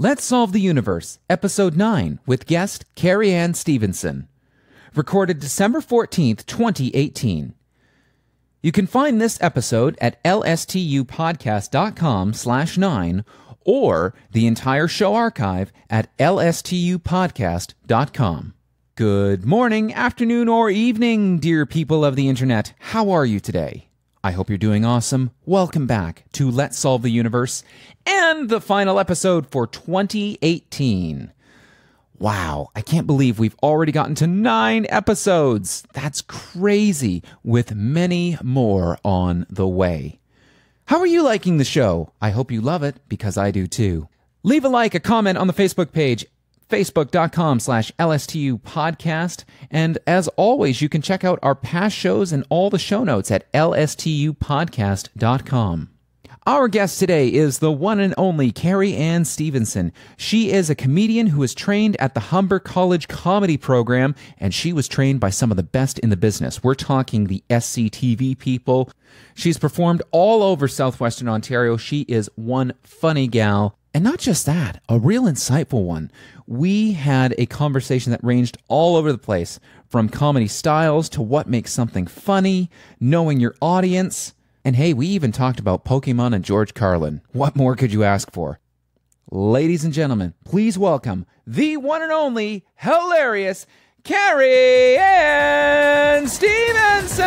Let's Solve the Universe, Episode 9, with guest Carrie Stephenson. Recorded December 14th, 2018. You can find this episode at lstupodcast.com/9 or the entire show archive at lstupodcast.com. Good morning, afternoon, or evening, dear people of the internet. How are you today? I hope you're doing awesome. Welcome back to Let's Solve the Universe and the final episode for 2018. Wow, I can't believe we've already gotten to 9 episodes. That's crazy, with many more on the way. How are you liking the show? I hope you love it, because I do too. Leave a like, a comment on the Facebook page, facebook.com/LSTU podcast. And as always, you can check out our past shows and all the show notes at lstupodcast.com. Our guest today is the one and only Carrie Stephenson. She is a comedian who is trained at the Humber College Comedy Program, and she was trained by some of the best in the business. We're talking the SCTV people. She's performed all over southwestern Ontario. She is one funny gal. And not just that, a real insightful one. We had a conversation that ranged all over the place, from comedy styles to what makes something funny, knowing your audience. And hey, we even talked about Pokemon and George Carlin. What more could you ask for? Ladies and gentlemen, please welcome the one and only hilarious Carrie Stephenson!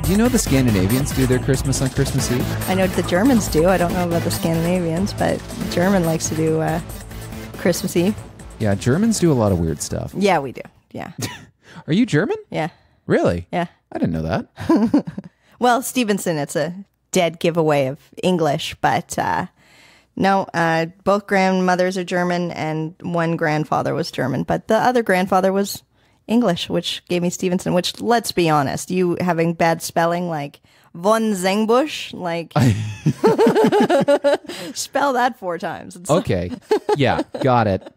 Do you know the Scandinavians do their Christmas on Christmas Eve? I know the Germans do. I don't know about the Scandinavians, but the German likes to do Christmas Eve. Yeah, Germans do a lot of weird stuff. Yeah, we do. Yeah. Are you German? Yeah. Really? Yeah. I didn't know that. Well, Stephenson, it's a dead giveaway of English, but no, both grandmothers are German and one grandfather was German, but the other grandfather was English, which gave me Stephenson, which, let's be honest, you having bad spelling like von Zengbush, like spell that 4 times. Okay. Yeah, got it.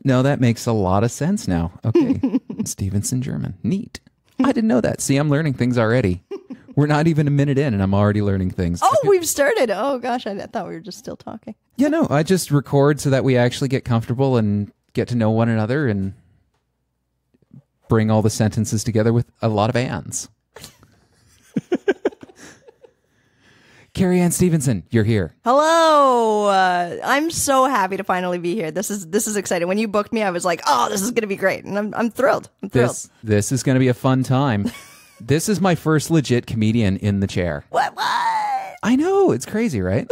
No, that makes a lot of sense now. Okay. Stephenson German. Neat. I didn't know that. See, I'm learning things already. We're not even a minute in and I'm already learning things. Oh, we've started. Oh gosh, I thought we were just still talking. Yeah, no, I just record so that we actually get comfortable and get to know one another and bring all the sentences together with a lot of ands. Carrie Stephenson, you're here. Hello. I'm so happy to finally be here. This is exciting. When you booked me, I was like, "Oh, this is going to be great," and I'm thrilled. I'm thrilled. This is going to be a fun time. This is my first legit comedian in the chair. What? I know, it's crazy, right?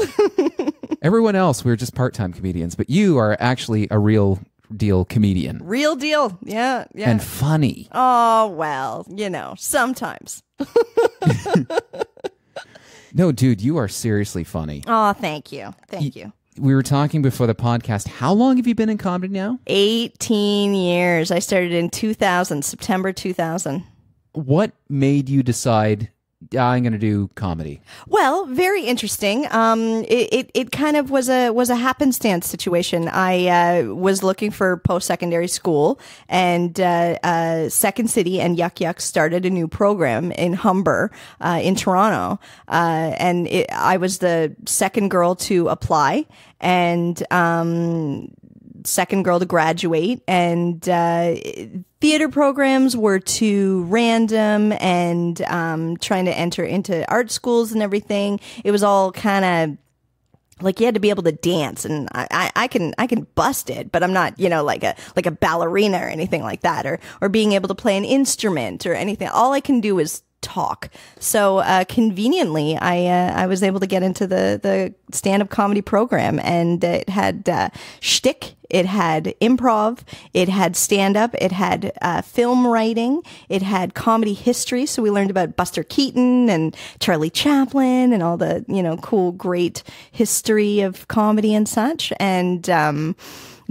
Everyone else, we're just part-time comedians, but you are actually a real deal comedian. Real deal. Yeah. And funny. Oh, well, sometimes. No, dude, you are seriously funny. Oh, thank you. Thank you. We were talking before the podcast. How long have you been in comedy now? 18 years. I started in 2000, September 2000. What made you decide, I'm going to do comedy? Well, very interesting. It kind of was a happenstance situation. I was looking for post-secondary school, and Second City and Yuck Yuck started a new program in Humber, in Toronto, and I was the second girl to apply, and second girl to graduate, and theater programs were too random, and trying to enter into art schools and everything. It was all kind of like you had to be able to dance, and I can bust it, but I'm not, like a ballerina or anything like that, or being able to play an instrument or anything. All I can do is talk. So conveniently, I was able to get into the stand-up comedy program, and it had shtick, it had improv, it had stand-up, it had film writing, it had comedy history. So we learned about Buster Keaton and Charlie Chaplin and all the cool, great history of comedy and such. And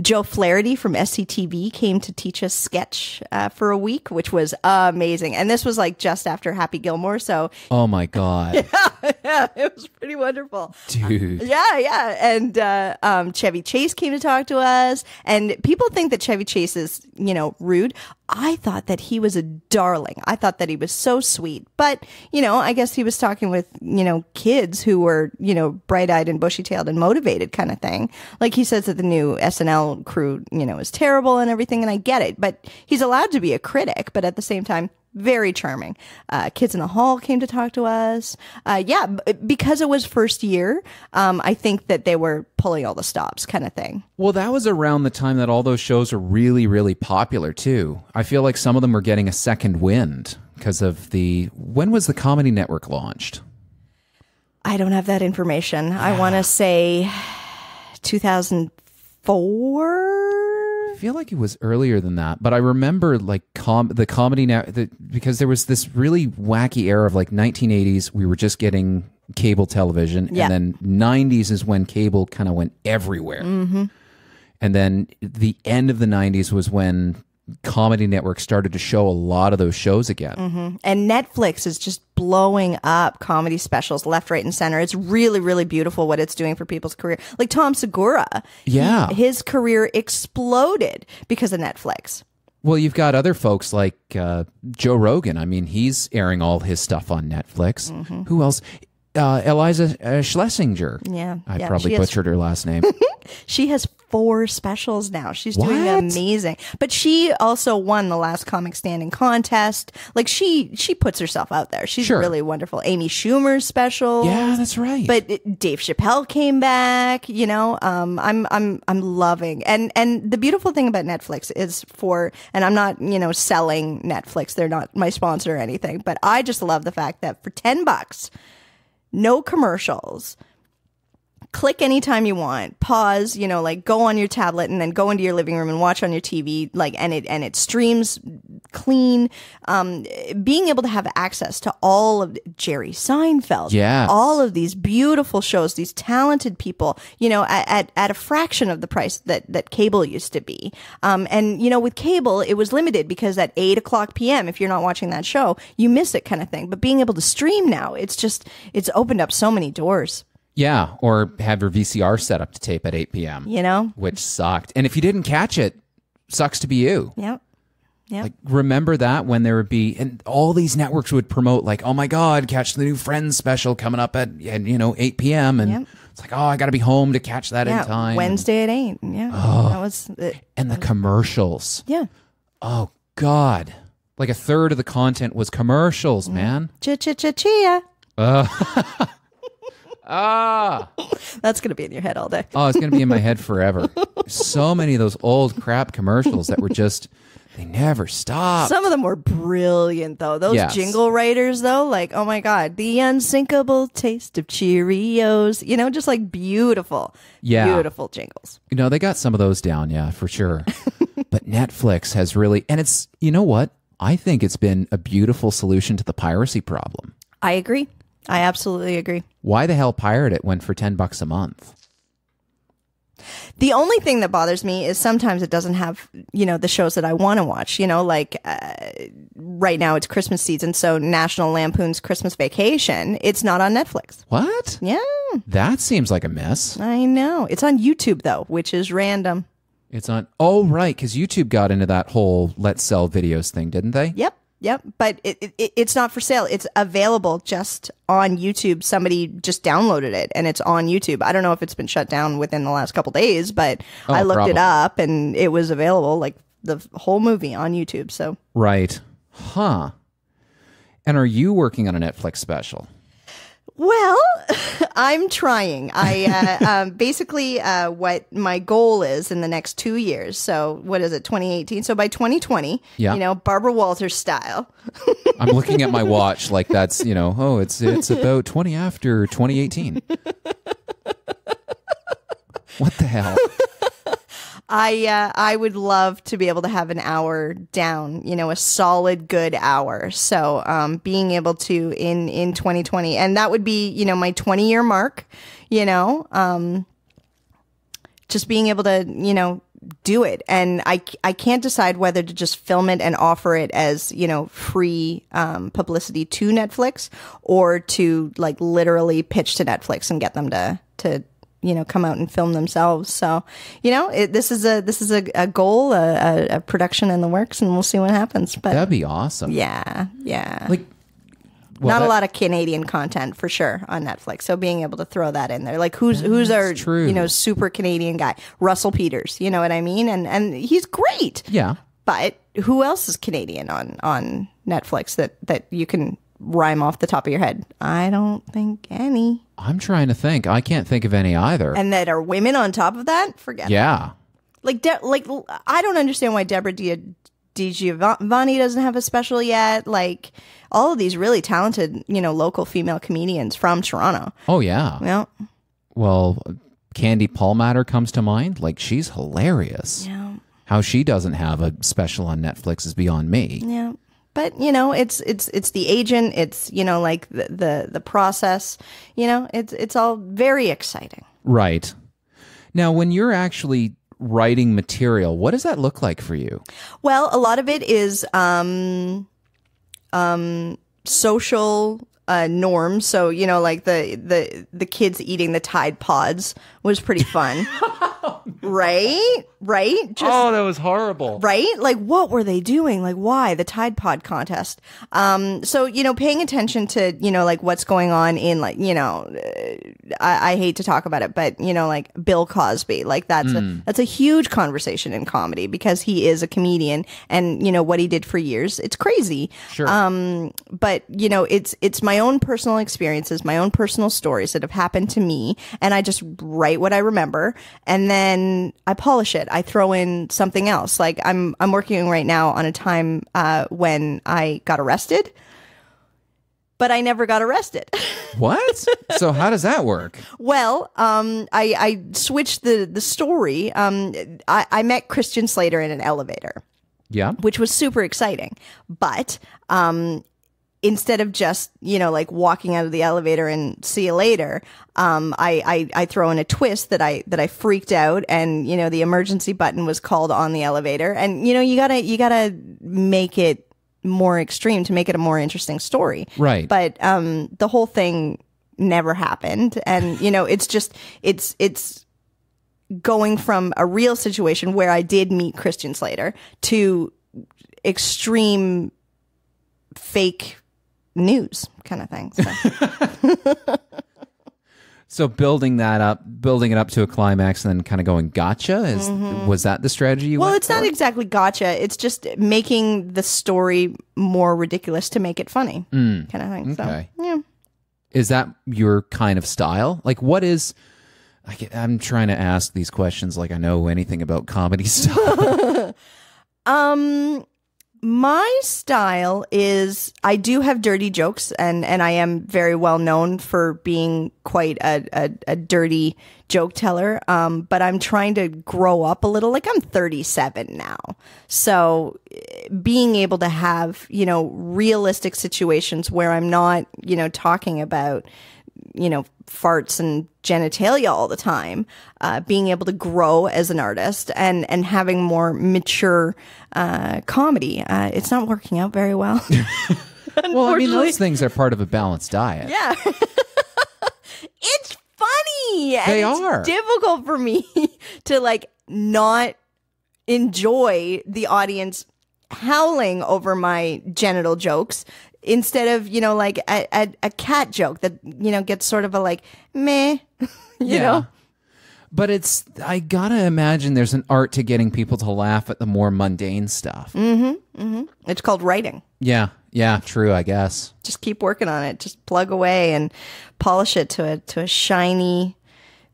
Joe Flaherty from SCTV came to teach us sketch for a week, which was amazing. And this was like just after Happy Gilmore, so Oh my God. yeah, it was pretty wonderful. Dude. Yeah. And Chevy Chase came to talk to us. And people think that Chevy Chase is, rude. I thought that he was a darling. I thought that he was so sweet. But, I guess he was talking with, kids who were, bright-eyed and bushy-tailed and motivated kind of thing. Like he says that the new SNL crew, is terrible and everything, and I get it. But he's allowed to be a critic, but at the same time, very charming. Kids in the Hall came to talk to us. Because it was first year, I think that they were pulling all the stops kind of thing. Well, that was around the time that all those shows were really, really popular, too. I feel like some of them were getting a second wind because of when was the Comedy Network launched? I don't have that information. Yeah. I want to say 2004. I feel like it was earlier than that, but I remember like the comedy now because there was this really wacky era of like 1980s. We were just getting cable television, and then 90s is when cable kind of went everywhere. Mm-hmm. And then the end of the 90s was when Comedy Network started to show a lot of those shows again. Mm-hmm. And Netflix is just blowing up comedy specials left, right, and center. It's really, really beautiful what it's doing for people's career. Like Tom Segura. Yeah. His career exploded because of Netflix. Well, you've got other folks like Joe Rogan. I mean, he's airing all his stuff on Netflix. Mm-hmm. Who else? Eliza Schlesinger. Yeah. I probably butchered her last name. She has 4 specials now. She's doing amazing. But she also won the last Comic Standing contest. Like she puts herself out there. She's really wonderful. Amy Schumer's special. Yeah, that's right. But Dave Chappelle came back, I'm loving. And the beautiful thing about Netflix is and I'm not, selling Netflix. They're not my sponsor or anything, but I just love the fact that for $10, no commercials, click anytime you want, pause, go on your tablet and then go into your living room and watch on your TV, and it streams clean. Being able to have access to all of Jerry Seinfeld, all of these beautiful shows, these talented people, at a fraction of the price that cable used to be. And with cable, it was limited because at 8:00 p.m., if you're not watching that show, you miss it kind of thing. But being able to stream now, it's opened up so many doors. Yeah, or have your VCR set up to tape at 8 p.m. Which sucked. And if you didn't catch it, sucks to be you. Yep. Like, remember that when there would be, and all these networks would promote like, oh my God, catch the new Friends special coming up at 8 p.m. And it's like, oh, I got to be home to catch that in time. Wednesday at 8. Yeah. Oh. That was it. And the commercials. Yeah. Oh God. Like a third of the content was commercials, man. Chia. That's going to be in your head all day. Oh, it's going to be in my head forever. So many of those old crap commercials that were just, they never stopped. Some of them were brilliant, though. Those jingle writers, though, like, oh my God, the unsinkable taste of Cheerios. Just like beautiful, beautiful jingles. They got some of those down, yeah, for sure. But Netflix has really, and it's, you know what? I think it's been a beautiful solution to the piracy problem. I agree. I absolutely agree. Why the hell pirate it when for $10 a month? The only thing that bothers me is sometimes it doesn't have, the shows that I want to watch. Right now it's Christmas season, so National Lampoon's Christmas Vacation, it's not on Netflix. What? Yeah. That seems like a miss. I know. It's on YouTube, though, which is random. It's on... Oh, right, because YouTube got into that whole let's sell videos thing, didn't they? Yep. But it's not for sale. It's available just on YouTube. Somebody just downloaded it, and it's on YouTube. I don't know if it's been shut down within the last couple days, but I looked it up, and it was available, like the whole movie on YouTube. So right. Huh. And are you working on a Netflix special? Well, I'm trying. I basically what my goal is in the next 2 years. So what is it, 2018? So by 2020, Barbara Walters style. I'm looking at my watch like that's, it's about 20 after 2018. What the hell? I would love to be able to have an hour down, a solid good hour. So being able to in 2020, and that would be, my 20-year mark, just being able to, do it. And I can't decide whether to just film it and offer it as, free publicity to Netflix, or to like literally pitch to Netflix and get them to come out and film themselves. So, this is a goal, a production in the works, and we'll see what happens. But that'd be awesome. Yeah. Like, not a lot of Canadian content for sure on Netflix. So being able to throw that in there, like who's our super Canadian guy, Russell Peters, you know what I mean? And he's great. Yeah. But who else is Canadian on Netflix that you can rhyme off the top of your head? I don't think any. I'm trying to think. I can't think of any either. And that are women on top of that? Forget it. Yeah. Like I don't understand why Deborah DiGiovanni doesn't have a special yet. Like all of these really talented, local female comedians from Toronto. Oh, yeah. Yeah. Well, Candy Palmatter comes to mind. Like, she's hilarious. Yeah. How she doesn't have a special on Netflix is beyond me. Yeah. But, it's the agent. It's, like the process. It's all very exciting. Right. Now, when you're actually writing material, what does that look like for you? Well, a lot of it is social norms. So, like the kids eating the Tide Pods was pretty fun. Right? That was horrible. Right? Like, what were they doing? Like, why? The Tide Pod contest. So, paying attention to, like what's going on in, like, I hate to talk about it, but, like Bill Cosby, like that's a huge conversation in comedy because he is a comedian and, what he did for years. It's crazy. Sure. But, it's my own personal experiences, my own personal stories that have happened to me. And I just write what I remember. And then I polish it. I throw in something else. Like I'm working right now on a time when I got arrested, but I never got arrested. What? So how does that work? Well, I switched the story. I met Christian Slater in an elevator. Yeah. Which was super exciting. But instead of just, like walking out of the elevator and see you later, I throw in a twist that I freaked out, and, the emergency button was called on the elevator. And, you gotta make it more extreme to make it a more interesting story. Right. But the whole thing never happened. And, it's going from a real situation where I did meet Christian Slater to extreme fake news kind of thing. So. So building it up to a climax and then kind of going gotcha, was that the strategy you went Well, it's for? not exactly gotcha. It's just making the story more ridiculous to make it funny kind of thing. Okay. So, yeah. Is that your kind of style? Like, what is... I'm trying to ask these questions like I know anything about comedy stuff. My style is I do have dirty jokes, and I am very well known for being quite a dirty joke teller. But I'm trying to grow up a little. Like, I'm 37 now. So being able to have, realistic situations where I'm not, talking about, farts and genitalia all the time, being able to grow as an artist and having more mature comedy. It's not working out very well. Well, I mean, those things are part of a balanced diet. Yeah. It's funny. They and are. It's difficult for me to not enjoy the audience howling over my genital jokes instead of, a cat joke that, gets sort of a meh, you know? But I gotta imagine there's an art to getting people to laugh at the more mundane stuff. Mm-hmm. Mm-hmm. It's called writing. Yeah. Yeah. True, I guess. Just keep working on it. Just plug away and polish it to a shiny,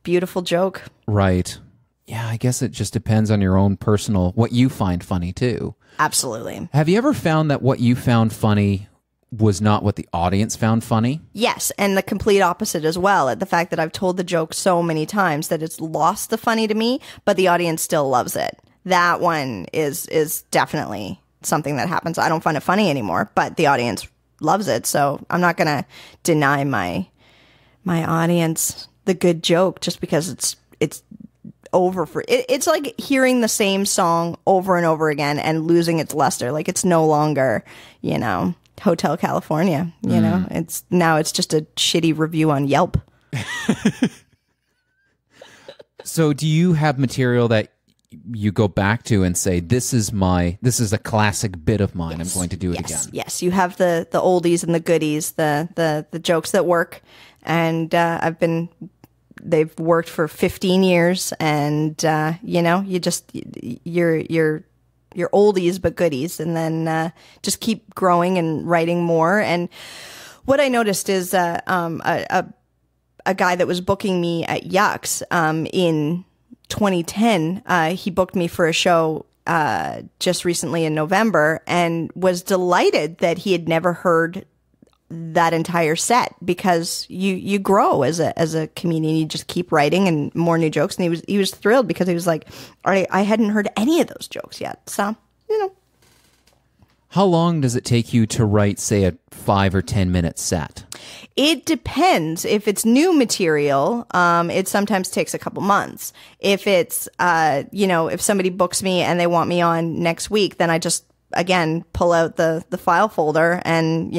beautiful joke. Right. Yeah. I guess it just depends on your own personal, what you find funny too. Absolutely. Have you ever found that what you found funny was not what the audience found funny? Yes, and the complete opposite as well. The fact that I've told the joke so many times that it's lost the funny to me, but the audience still loves it. That one is definitely something that happens. I don't find it funny anymore, but the audience loves it. So I'm not going to deny my audience the good joke just because it's over for it's like hearing the same song over and over again and losing its luster. Like it's no longer, Hotel California, it's just a shitty review on Yelp. So do you have material that you go back to and say, this is a classic bit of mine. Yes. I'm going to do it again. Yes. You have the oldies and the goodies, the jokes that work. And, they've worked for 15 years and, you're oldies, but goodies. And then, just keep growing and writing more. And what I noticed is, a guy that was booking me at Yucks, in 2010, he booked me for a show just recently in November and was delighted that he had never heard that entire set, because you grow as a comedian. You just keep writing and more new jokes. And he was thrilled because he was like, I hadn't heard any of those jokes yet. So, How long does it take you to write, say, a 5 or 10 minute set? It depends. If it's new material, it sometimes takes a couple months. If it's, if somebody books me and they want me on next week, then I just, again, pull out the file folder and,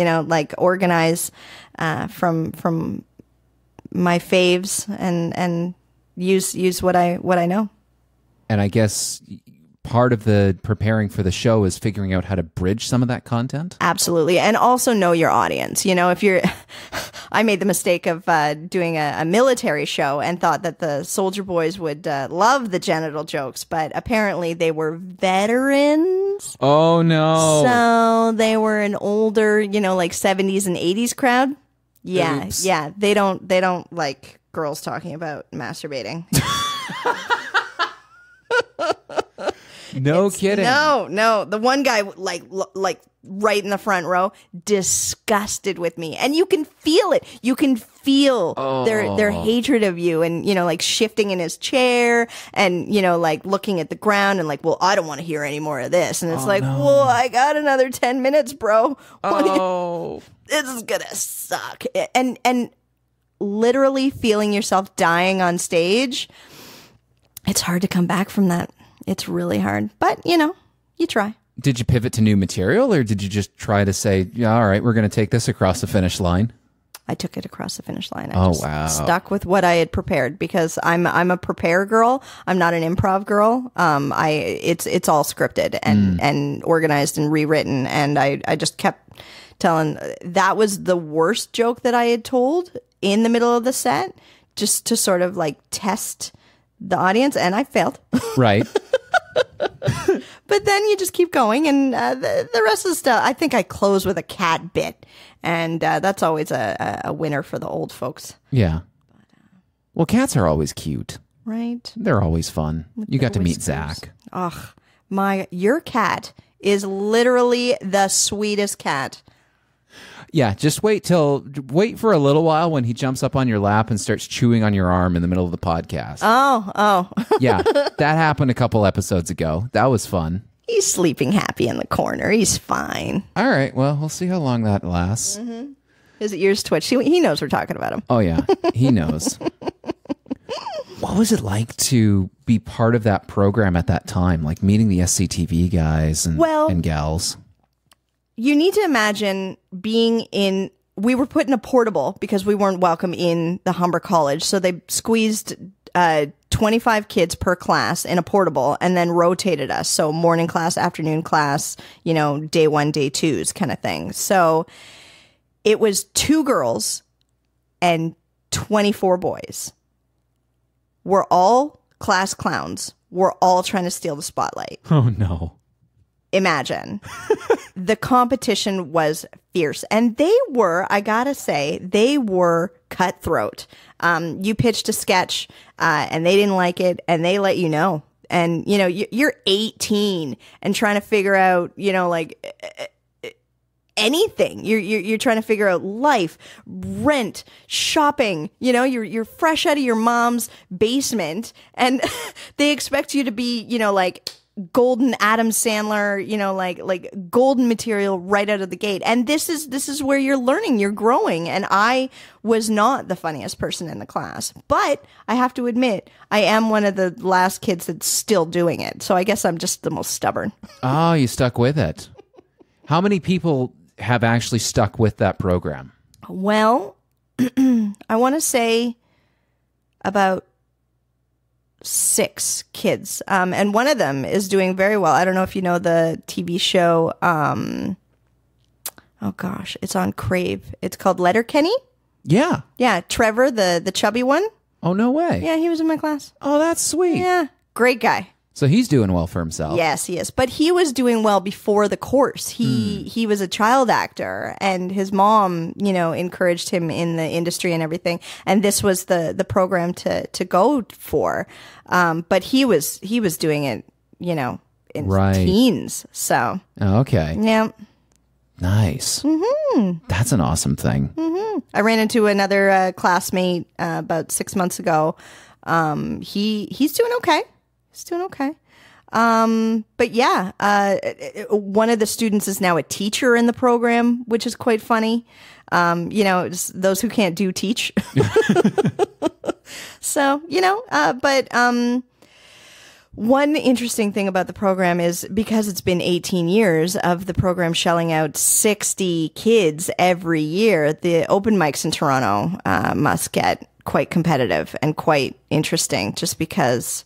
organize, from my faves and use what I know. And I guess part of the preparing for the show is figuring out how to bridge some of that content. Absolutely. And also know your audience. If you're, I made the mistake of doing a military show and thought that the soldier boys would love the genital jokes, but apparently they were veterans. Oh no. So they were an older, like 70s and 80s crowd. Yeah. Oops. Yeah. They don't like girls talking about masturbating. No kidding. No. The one guy, like right in the front row, disgusted with me, and you can feel it. You can feel their hatred of you, and like shifting in his chair, and like looking at the ground, and like, well, I don't want to hear any more of this. And it's well, I got another 10 minutes, bro. This is gonna suck. And literally feeling yourself dying on stage. It's hard to come back from that. It's really hard, but you try. Did you pivot to new material, or did you just try to say, yeah, all right, we're going to take this across the finish line? I took it across the finish line. I just stuck with what I had prepared, because I'm a prepare girl. I'm not an improv girl. It's all scripted and organized and rewritten. And I just kept telling, that was the worst joke that I had told in the middle of the set, just to sort of like test the audience, and I failed. Right. But then you just keep going, and the rest of the stuff, I think I close with a cat bit, and that's always a winner for the old folks. Yeah. Well, cats are always cute. Right. They're always fun. You got to meet Zach. Ugh, your cat is literally the sweetest cat. Yeah, just wait for a little while when he jumps up on your lap and starts chewing on your arm in the middle of the podcast. Oh. Yeah, that happened a couple episodes ago. That was fun. He's sleeping happy in the corner. He's fine. All right, well, we'll see how long that lasts. Mm-hmm. His ears twitch. He knows we're talking about him. Oh, yeah, he knows. What was it like to be part of that program at that time, like meeting the SCTV guys and gals? You need to imagine we were put in a portable because we weren't welcome in the Humber College. So they squeezed 25 kids per class in a portable and then rotated us. So morning class, afternoon class, day 1, day 2s kind of thing. So it was 2 girls and 24 boys. We're all class clowns. We're all trying to steal the spotlight. Oh, no. Imagine. The competition was fierce, and I gotta say, they were cutthroat. You pitched a sketch, and they didn't like it, and they let you know. And, you're 18 and trying to figure out, anything. You're trying to figure out life, rent, shopping. You're fresh out of your mom's basement, and they expect you to be, golden Adam Sandler, like golden material right out of the gate. And this is where you're learning, you're growing. And I was not the funniest person in the class, but I have to admit, I am one of the last kids that's still doing it. So I guess I'm just the most stubborn. Oh, you stuck with it. How many people have actually stuck with that program? Well, I want to say about 6 kids. And one of them is doing very well. I don't know if you know the TV show. Oh gosh, it's on Crave. It's called Letterkenny. Yeah. Yeah. Trevor, the chubby one. Oh, no way. Yeah, he was in my class. Oh, that's sweet. Yeah. Great guy. So he's doing well for himself. Yes, he is. But he was doing well before the course. He was a child actor, and his mom, encouraged him in the industry and everything. And this was the program to go for. But he was doing it, in teens. So. Oh, okay. Yeah. Nice. Mm-hmm. That's an awesome thing. Mm-hmm. I ran into another classmate about 6 months ago. He's doing okay. He's doing okay. But yeah, one of the students is now a teacher in the program, which is quite funny. Just those who can't do teach. So, but one interesting thing about the program is because it's been 18 years of the program shelling out 60 kids every year, the open mics in Toronto must get quite competitive and quite interesting just because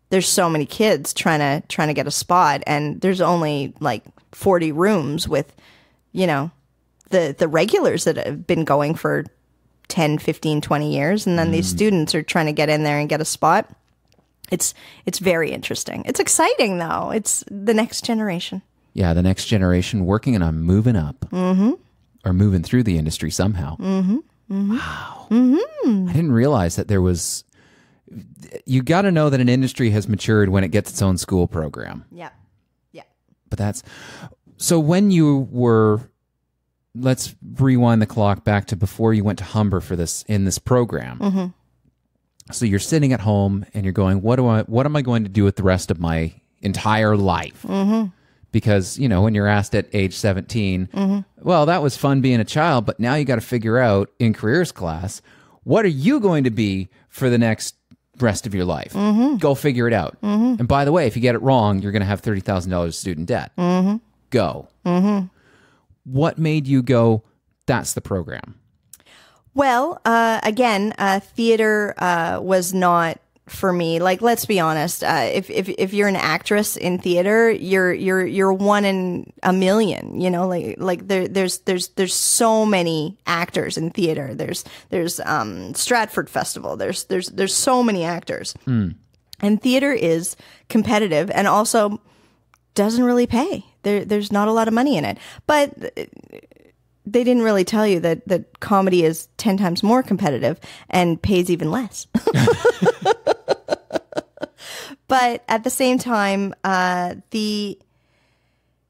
there's so many kids trying to get a spot, and there's only like 40 rooms with, the regulars that have been going for 10, 15, 20 years. And then these students are trying to get in there and get a spot. It's very interesting. It's exciting though. It's the next generation. Yeah. The next generation working and I'm moving up or moving through the industry somehow. Wow. I didn't realize that there was, you got to know that an industry has matured when it gets its own school program. Yeah. Yeah. But that's, so when you were, let's rewind the clock back to before you went to Humber for this, in this program. So you're sitting at home and you're going, what am I going to do with the rest of my entire life? Because, when you're asked at age 17, well, that was fun being a child, but now you got to figure out in careers class, what are you going to be for the next rest of your life? Go figure it out. And by the way, if you get it wrong, you're going to have $30,000 student debt. Go. What made you go, that's the program? Well, again, theater was not for me. Like, let's be honest. If you're an actress in theater, you're one in a million. There's so many actors in theater. There's Stratford Festival. There's so many actors, and theater is competitive and also doesn't really pay. There's not a lot of money in it, but they didn't really tell you that comedy is 10 times more competitive and pays even less. But at the same time, the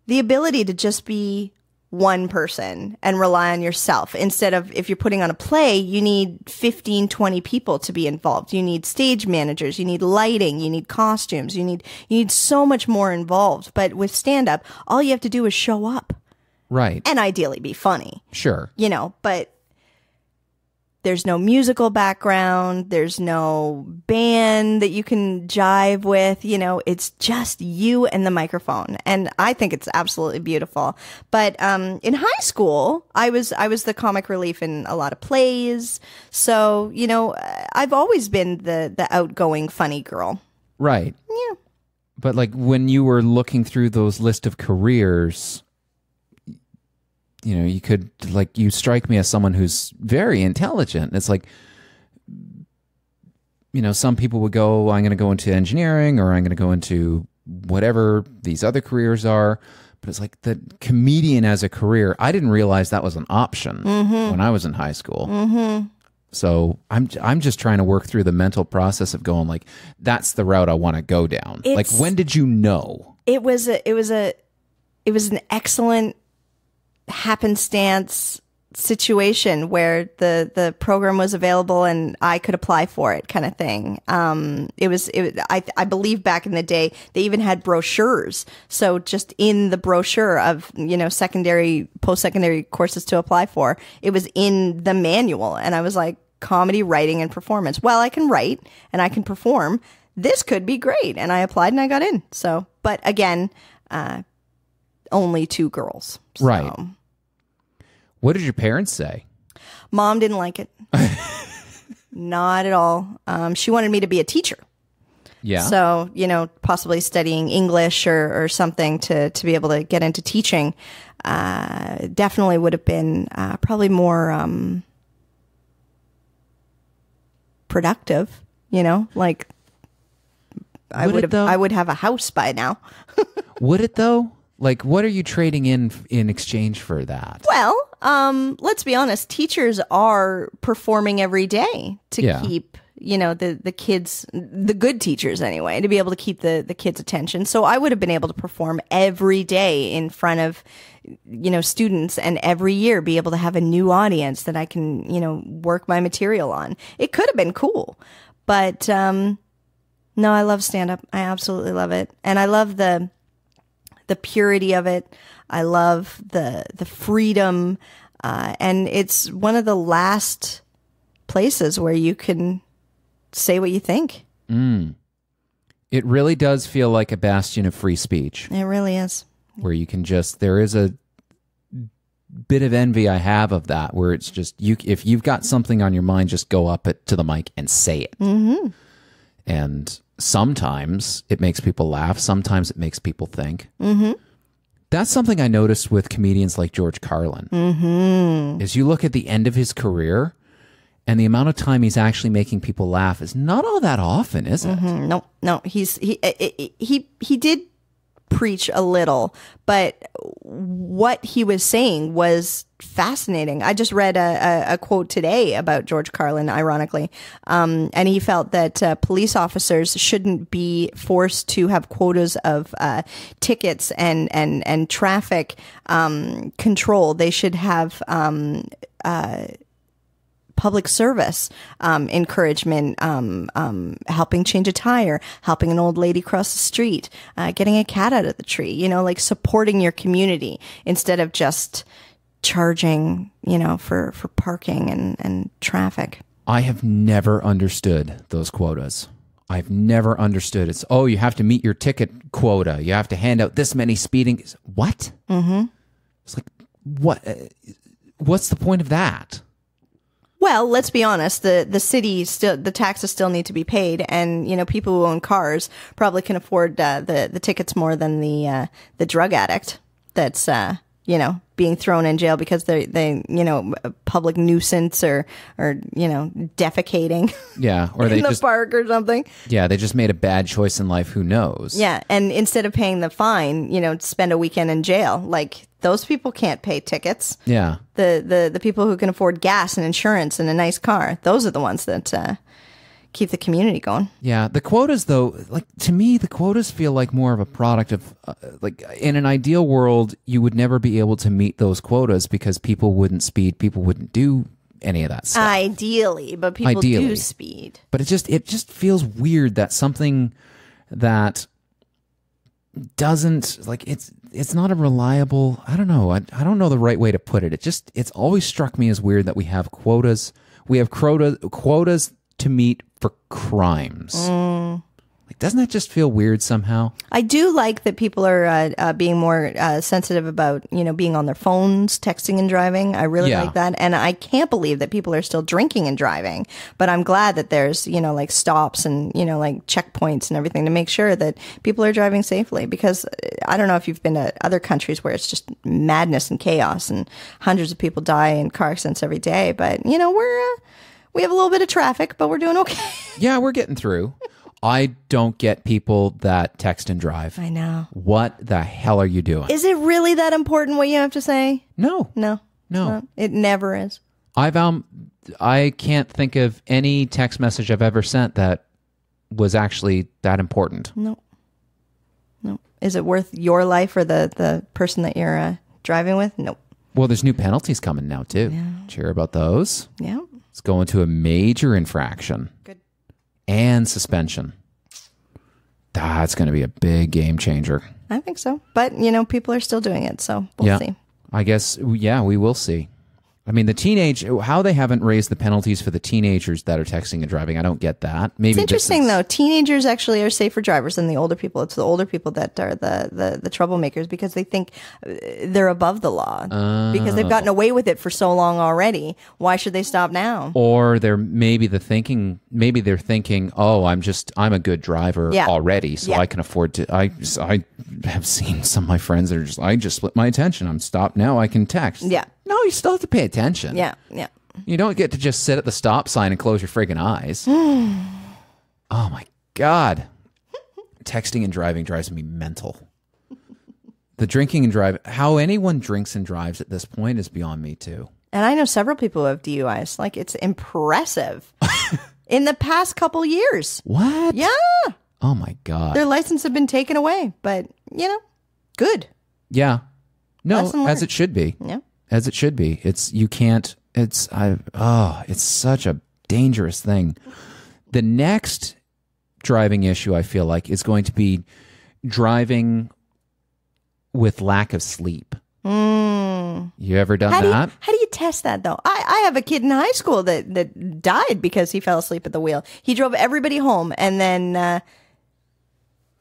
ability to just be one person and rely on yourself instead of, if you're putting on a play, you need 15, 20 people to be involved. You need stage managers, you need lighting, you need costumes, you need so much more involved. But with stand-up, all you have to do is show up. Right. And ideally be funny. Sure. But there's no musical background. There's no band that you can jive with. It's just you and the microphone. And I think it's absolutely beautiful. But in high school, I was the comic relief in a lot of plays. So, I've always been the outgoing funny girl. Right. Yeah. But like when you were looking through those list of careers, you could, like, you strike me as someone who's very intelligent. It's like, some people would go, well, I'm going to go into engineering or I'm going to go into whatever these other careers are. But it's like the comedian as a career, I didn't realize that was an option when I was in high school. So I'm just trying to work through the mental process of going, like, that's the route I want to go down. Like, when did you know? It was an excellent happenstance situation where the program was available and I could apply for it, kind of thing. I believe back in the day they even had brochures. So just in the brochure of, secondary, post-secondary courses to apply for, it was in the manual. And I was like, comedy, writing, and performance. Well, I can write and I can perform. This could be great. And I applied and I got in. So, but again, only 2 girls. So. Right. What did your parents say? Mom didn't like it. Not at all. She wanted me to be a teacher. Yeah. So, possibly studying English or something to be able to get into teaching. Definitely would have been probably more productive, like I would have a house by now. Would it though? Like, what are you trading in exchange for that? Well, let's be honest. Teachers are performing every day to keep, the kids, the good teachers anyway, to be able to keep the kids' attention. So I would have been able to perform every day in front of, students, and every year be able to have a new audience that I can, work my material on. It could have been cool, but no, I love stand-up. I absolutely love it, and I love the purity of it. I love the freedom, and it's one of the last places where you can say what you think. It really does feel like a bastion of free speech. It really is. Where you can there is a bit of envy I have of that, where it's just, if you've got something on your mind, just go up to the mic and say it. Mm-hmm. And sometimes it makes people laugh. Sometimes it makes people think. Mm-hmm. That's something I noticed with comedians like George Carlin. Mm-hmm. Is you look at the end of his career, and the amount of time he's actually making people laugh is not all that often, is it? Mm-hmm. No. He did preach a little, but what he was saying was fascinating. I just read a quote today about George Carlin, ironically, and he felt that police officers shouldn't be forced to have quotas of tickets and traffic control. They should have public service encouragement, helping change a tire, helping an old lady cross the street, getting a cat out of the tree, like supporting your community instead of just charging, for parking and traffic. I have never understood those quotas. I've never understood it's, you have to meet your ticket quota. You have to hand out this many speeding. What? Mm-hmm. It's like, what? What's the point of that? Well, let's be honest. The city still, the taxes still need to be paid, and people who own cars probably can afford the tickets more than the drug addict that's being thrown in jail because they a public nuisance or defecating. Yeah, or in the park or something. Yeah, they just made a bad choice in life. Who knows? Yeah, and instead of paying the fine, spend a weekend in jail. Like, those people can't pay tickets. Yeah. The people who can afford gas and insurance and a nice car, those are the ones that keep the community going. Yeah. The quotas, though, like, to me, the quotas feel like more of a product of, in an ideal world, you would never be able to meet those quotas because people wouldn't speed, people wouldn't do any of that stuff. Ideally, but people do speed. But it just feels weird that something that doesn't, like, it's not a reliable, I don't know. I don't know the right way to put it. It's always struck me as weird that we have quotas. We have quotas to meet for crimes. Like, doesn't that just feel weird somehow? I do like that people are being more sensitive about, being on their phones, texting and driving. I really like that. And I can't believe that people are still drinking and driving. But I'm glad that there's, like, stops and, like, checkpoints and everything to make sure that people are driving safely. Because I don't know if you've been to other countries where it's just madness and chaos and hundreds of people die in car accidents every day. But, we have a little bit of traffic, but we're doing okay. Yeah, we're getting through. I don't get people that text and drive. I know. What the hell are you doing? Is it really that important what you have to say? No. It never is. I can't think of any text message I've ever sent that was actually that important. No. Is it worth your life or the person that you're driving with? Nope. Well, there's new penalties coming now, too. Yeah. Did you hear about those? Yeah. It's going to a major infraction. Good. And suspension. That's going to be a big game changer. I think so. But, people are still doing it, so we'll see. I guess, we will see. I mean, how they haven't raised the penalties for the teenagers that are texting and driving, I don't get that. Maybe it's interesting, though. Teenagers actually are safer drivers than the older people. It's the older people that are the troublemakers because they think they're above the law. Because they've gotten away with it for so long already. Why should they stop now? Or maybe they're thinking, oh, I'm a good driver already, so I can afford to. I have seen some of my friends that are I just split my attention. I'm stopped now. I can text. Yeah. No, you still have to pay attention. Yeah, yeah. You don't get to just sit at the stop sign and close your friggin' eyes. Oh, my God. Texting and driving drives me mental. The drinking and driving, how anyone drinks and drives at this point is beyond me, too. And I know several people who have DUIs. Like, it's impressive. In the past couple years. What? Yeah. Oh, my God. Their license have been taken away. But, good. Yeah. No, as it should be. Yeah. As it should be. It's such a dangerous thing. The next driving issue, I feel like, is going to be driving with lack of sleep. You ever done that? How do you test that, though? I have a kid in high school that died because he fell asleep at the wheel. He drove everybody home and then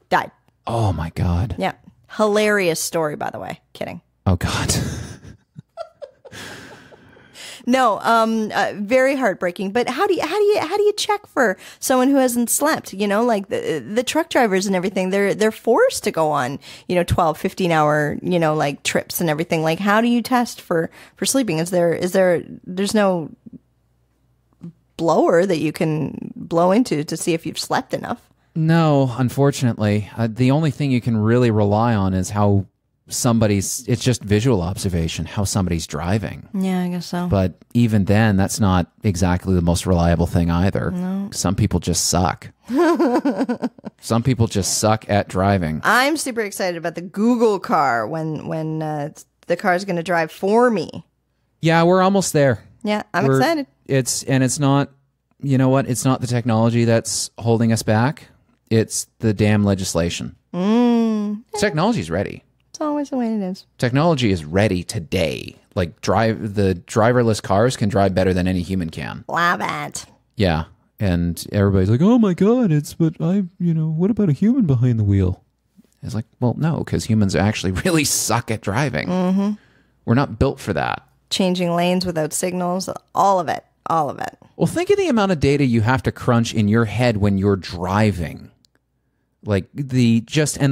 died. Oh, my God. Yeah. Hilarious story, by the way. Kidding. Oh, God. No, very heartbreaking. But how do you check for someone who hasn't slept? Like the truck drivers and everything, they're forced to go on, 12, 15 hour, like trips and everything. Like, how do you test for sleeping? There's no blower that you can blow into to see if you've slept enough? No, unfortunately. The only thing you can really rely on is how it's just visual observation, how somebody's driving. Yeah, I guess so. But even then, that's not exactly the most reliable thing either. No. Some people just suck. Some people just suck at driving. I'm super excited about the Google car when the car's going to drive for me. Yeah, we're almost there. Yeah, I'm excited. It's not, you know what? It's not the technology that's holding us back. It's the damn legislation. Technology's ready. It's always the way it is. Technology is ready today. Like the driverless cars can drive better than any human can. Love it. Yeah. And everybody's like, oh my God, what about a human behind the wheel? It's like, well, no, because humans actually really suck at driving. Mm-hmm. We're not built for that. Changing lanes without signals, all of it. All of it. Well, think of the amount of data you have to crunch in your head when you're driving. Like the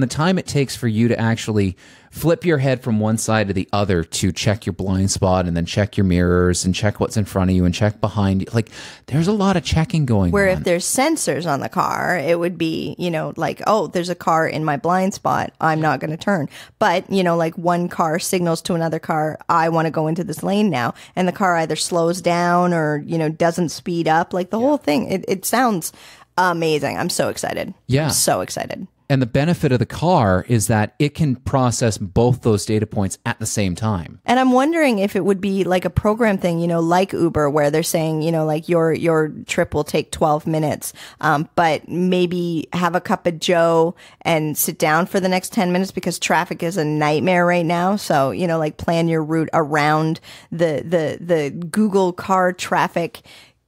time it takes for you to actually flip your head from one side to the other to check your blind spot and then check your mirrors and check what's in front of you and check behind you. Like there's a lot of checking going on. Where if there's sensors on the car, it would be, like, oh, there's a car in my blind spot. I'm not going to turn. But, like one car signals to another car, I want to go into this lane now. And the car either slows down or, doesn't speed up. Like the whole thing. It sounds amazing. I'm so excited. Yeah. I'm so excited. And the benefit of the car is that it can process both those data points at the same time. And I'm wondering if it would be like a program thing, like Uber, where they're saying, like your trip will take 12 minutes, but maybe have a cup of Joe and sit down for the next 10 minutes because traffic is a nightmare right now. So, like plan your route around the Google car traffic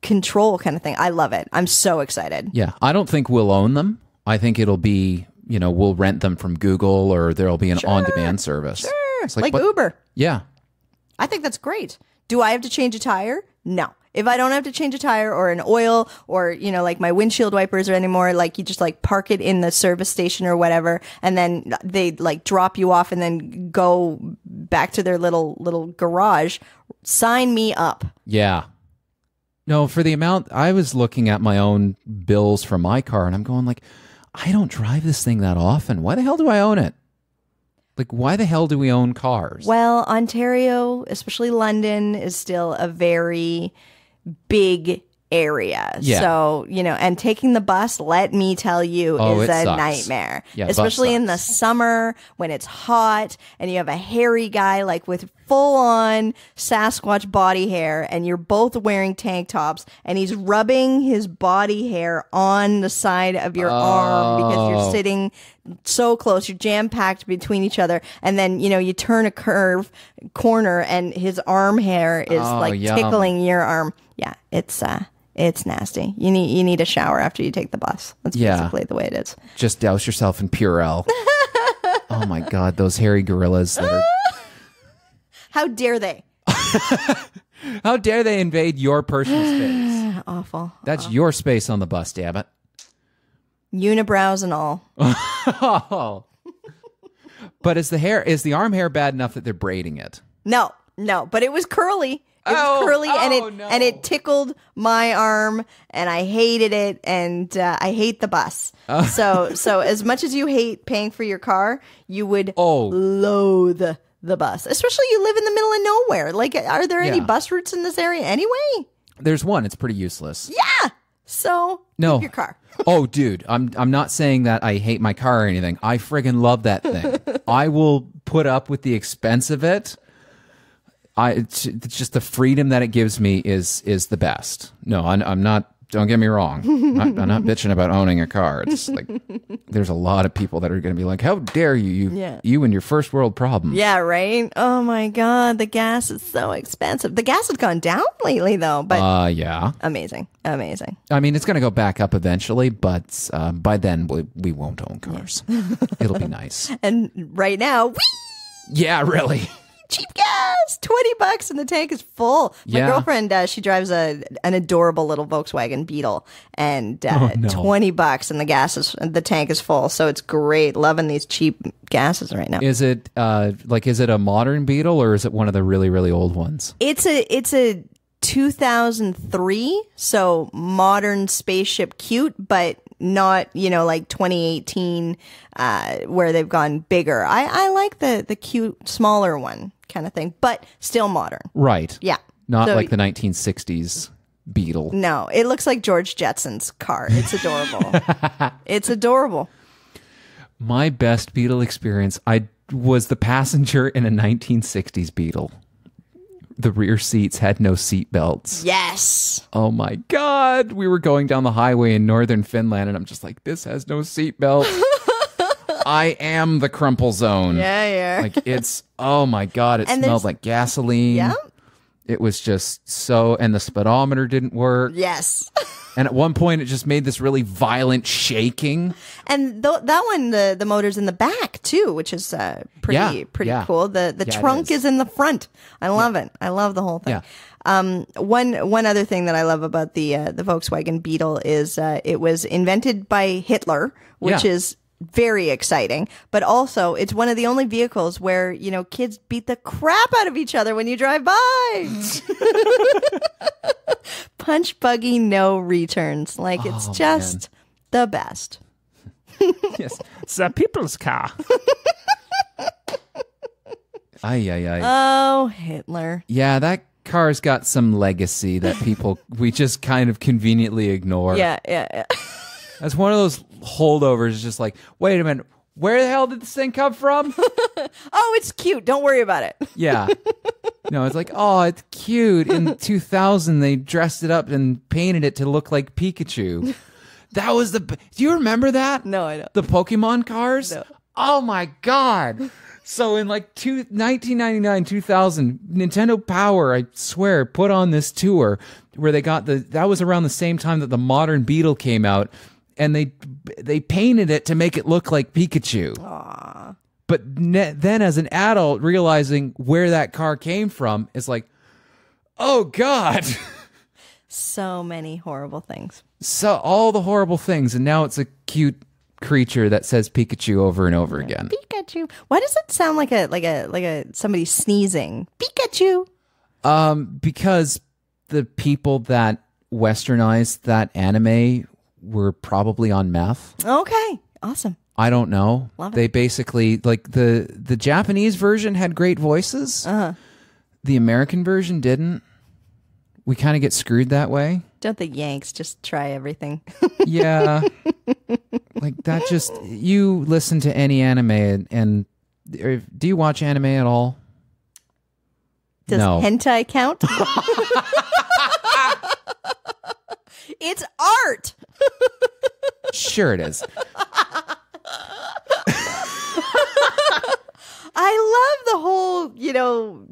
control kind of thing. I love it. I'm so excited. Yeah. I don't think we'll own them. I think it'll be, we'll rent them from Google or there'll be an on-demand service. Sure. It's like Uber. Yeah. I think that's great. Do I have to change a tire? No. If I don't have to change a tire or an oil or, like my windshield wipers or anymore, like you just like park it in the service station or whatever. And then they like drop you off and then go back to their little garage. Sign me up. Yeah. No, for the amount, I was looking at my own bills for my car and I'm going like, I don't drive this thing that often. Why the hell do I own it? Like, why the hell do we own cars? Well, Ontario, especially London, is still a very big area. Yeah. So, and taking the bus, let me tell you, is it a sucks. nightmare. Yeah, the bus especially in the sucks. summer when it's hot and you have a hairy guy like with full on Sasquatch body hair and you're both wearing tank tops and he's rubbing his body hair on the side of your arm because you're sitting so close, you're jam packed between each other, and then you turn a corner and his arm hair is tickling your arm. Yeah, it's nasty. You need a shower after you take the bus. That's basically the way it is. Just douse yourself in Purell. Oh my God, those hairy gorillas that are... How dare they? How dare they invade your personal space? Awful. That's your space on the bus, damn it. Unibrows and all. Oh. But is the arm hair bad enough that they're braiding it? No, but it was curly. It was curly, and it tickled my arm, and I hated it, and I hate the bus. So as much as you hate paying for your car, you would loathe the bus. Especially you live in the middle of nowhere. Like, are there any bus routes in this area anyway? There's one. It's pretty useless. Yeah. So keep your car. Oh, dude, I'm not saying that I hate my car or anything. I friggin' love that thing. I will put up with the expense of it. It's just the freedom that it gives me is the best. No, I'm not. Don't get me wrong. I'm not bitching about owning a car. It's like there's a lot of people that are going to be like, "How dare you? You and your first world problems." Yeah, right. Oh my God, the gas is so expensive. The gas has gone down lately, though. But yeah, amazing. I mean, it's going to go back up eventually, but by then we won't own cars. It'll be nice. And right now, whee! Yeah, really. Cheap gas, $20 and the tank is full. My girlfriend, she drives an adorable little Volkswagen Beetle, and $20 and the tank is full. So it's great. Loving these cheap gases right now. Is it is it a modern Beetle or is it one of the really, really old ones? It's a 2003, so modern spaceship cute, but not, like 2018, where they've gone bigger. I like the cute, smaller one kind of thing, but still modern. Right. Yeah. Not like the 1960s Beetle. No, it looks like George Jetson's car. It's adorable. It's adorable. My best Beetle experience, I was the passenger in a 1960s Beetle. The rear seats had no seat belts. Yes. Oh my God. We were going down the highway in northern Finland and I'm just like, this has no seat belt. I am the crumple zone. Yeah. Like it's, oh my God. It smelled like gasoline. Yeah. It was just so, and the speedometer didn't work. Yes. And at one point, it just made this really violent shaking. And that one, the motor's in the back too, which is pretty cool. The trunk is in the front. I love it. I love the whole thing. Yeah. One other thing that I love about the Volkswagen Beetle is it was invented by Hitler, which is very exciting, but also it's one of the only vehicles where kids beat the crap out of each other when you drive by. Punch buggy, no returns. Like it's just the best. Yes, it's a people's car. Ay. Oh, Hitler. Yeah, that car's got some legacy that we just kind of conveniently ignore. Yeah. That's one of those holdovers, just like, wait a minute, where the hell did this thing come from? Oh, it's cute. Don't worry about it. Yeah. No, it's like, oh, it's cute. In 2000, they dressed it up and painted it to look like Pikachu. That was do you remember that? No, I don't. The Pokemon cars? No. Oh my God. So in 1999, 2000, Nintendo Power, I swear, put on this tour where they got that was around the same time that the modern Beetle came out. And they painted it to make it look like Pikachu. Aww. But then as an adult, realizing where that car came from, is like, oh God. So many horrible things. So all the horrible things. And now it's a cute creature that says Pikachu over and over again. Pikachu. Why does it sound like a somebody sneezing? Pikachu. Because the people that westernized that anime were probably on meth. Okay, awesome. I don't know. Love it. They basically, like, the Japanese version had great voices. Uh-huh. The American version didn't. We kind of get screwed that way. Don't the Yanks just try everything? Yeah. Like that just, you listen to any anime and do you watch anime at all? Does No. hentai count? It's art. Sure it is. I love the whole,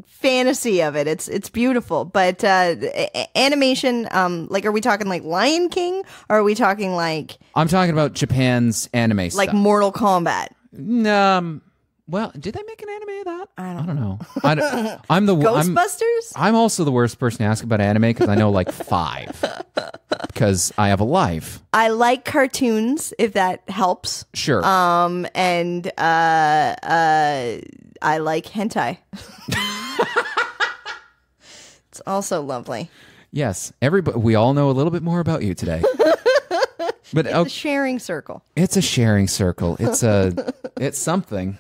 fantasy of it. It's beautiful. But animation, like, are we talking like Lion King? Or are we talking like I'm talking about Japan's anime like stuff. Mortal Kombat? Well, did they make an anime of that? I don't know. I'm the Ghostbusters? I'm also the worst person to ask about anime because I know like 5. Because I have a life. I like cartoons, if that helps. Sure. And I like hentai. It's also lovely. Yes, everybody. We all know a little bit more about you today. But It's a sharing circle. It's a sharing circle. It's something.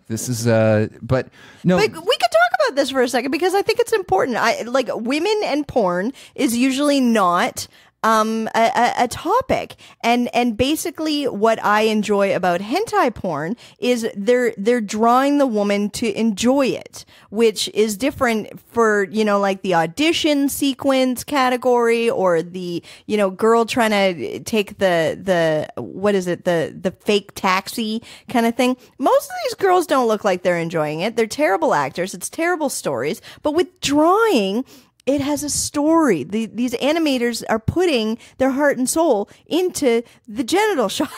This is but no. But we could talk about this for a second because I think it's important. Like women and porn is usually not a topic, and basically what I enjoy about hentai porn is they're drawing the woman to enjoy it, which is different for like the audition sequence category or the girl trying to take the what is it, the fake taxi kind of thing. Most of these girls don't look like they're enjoying it. They're terrible actors. It's terrible stories. But with drawing, it has a story. These animators are putting their heart and soul into the genital shot.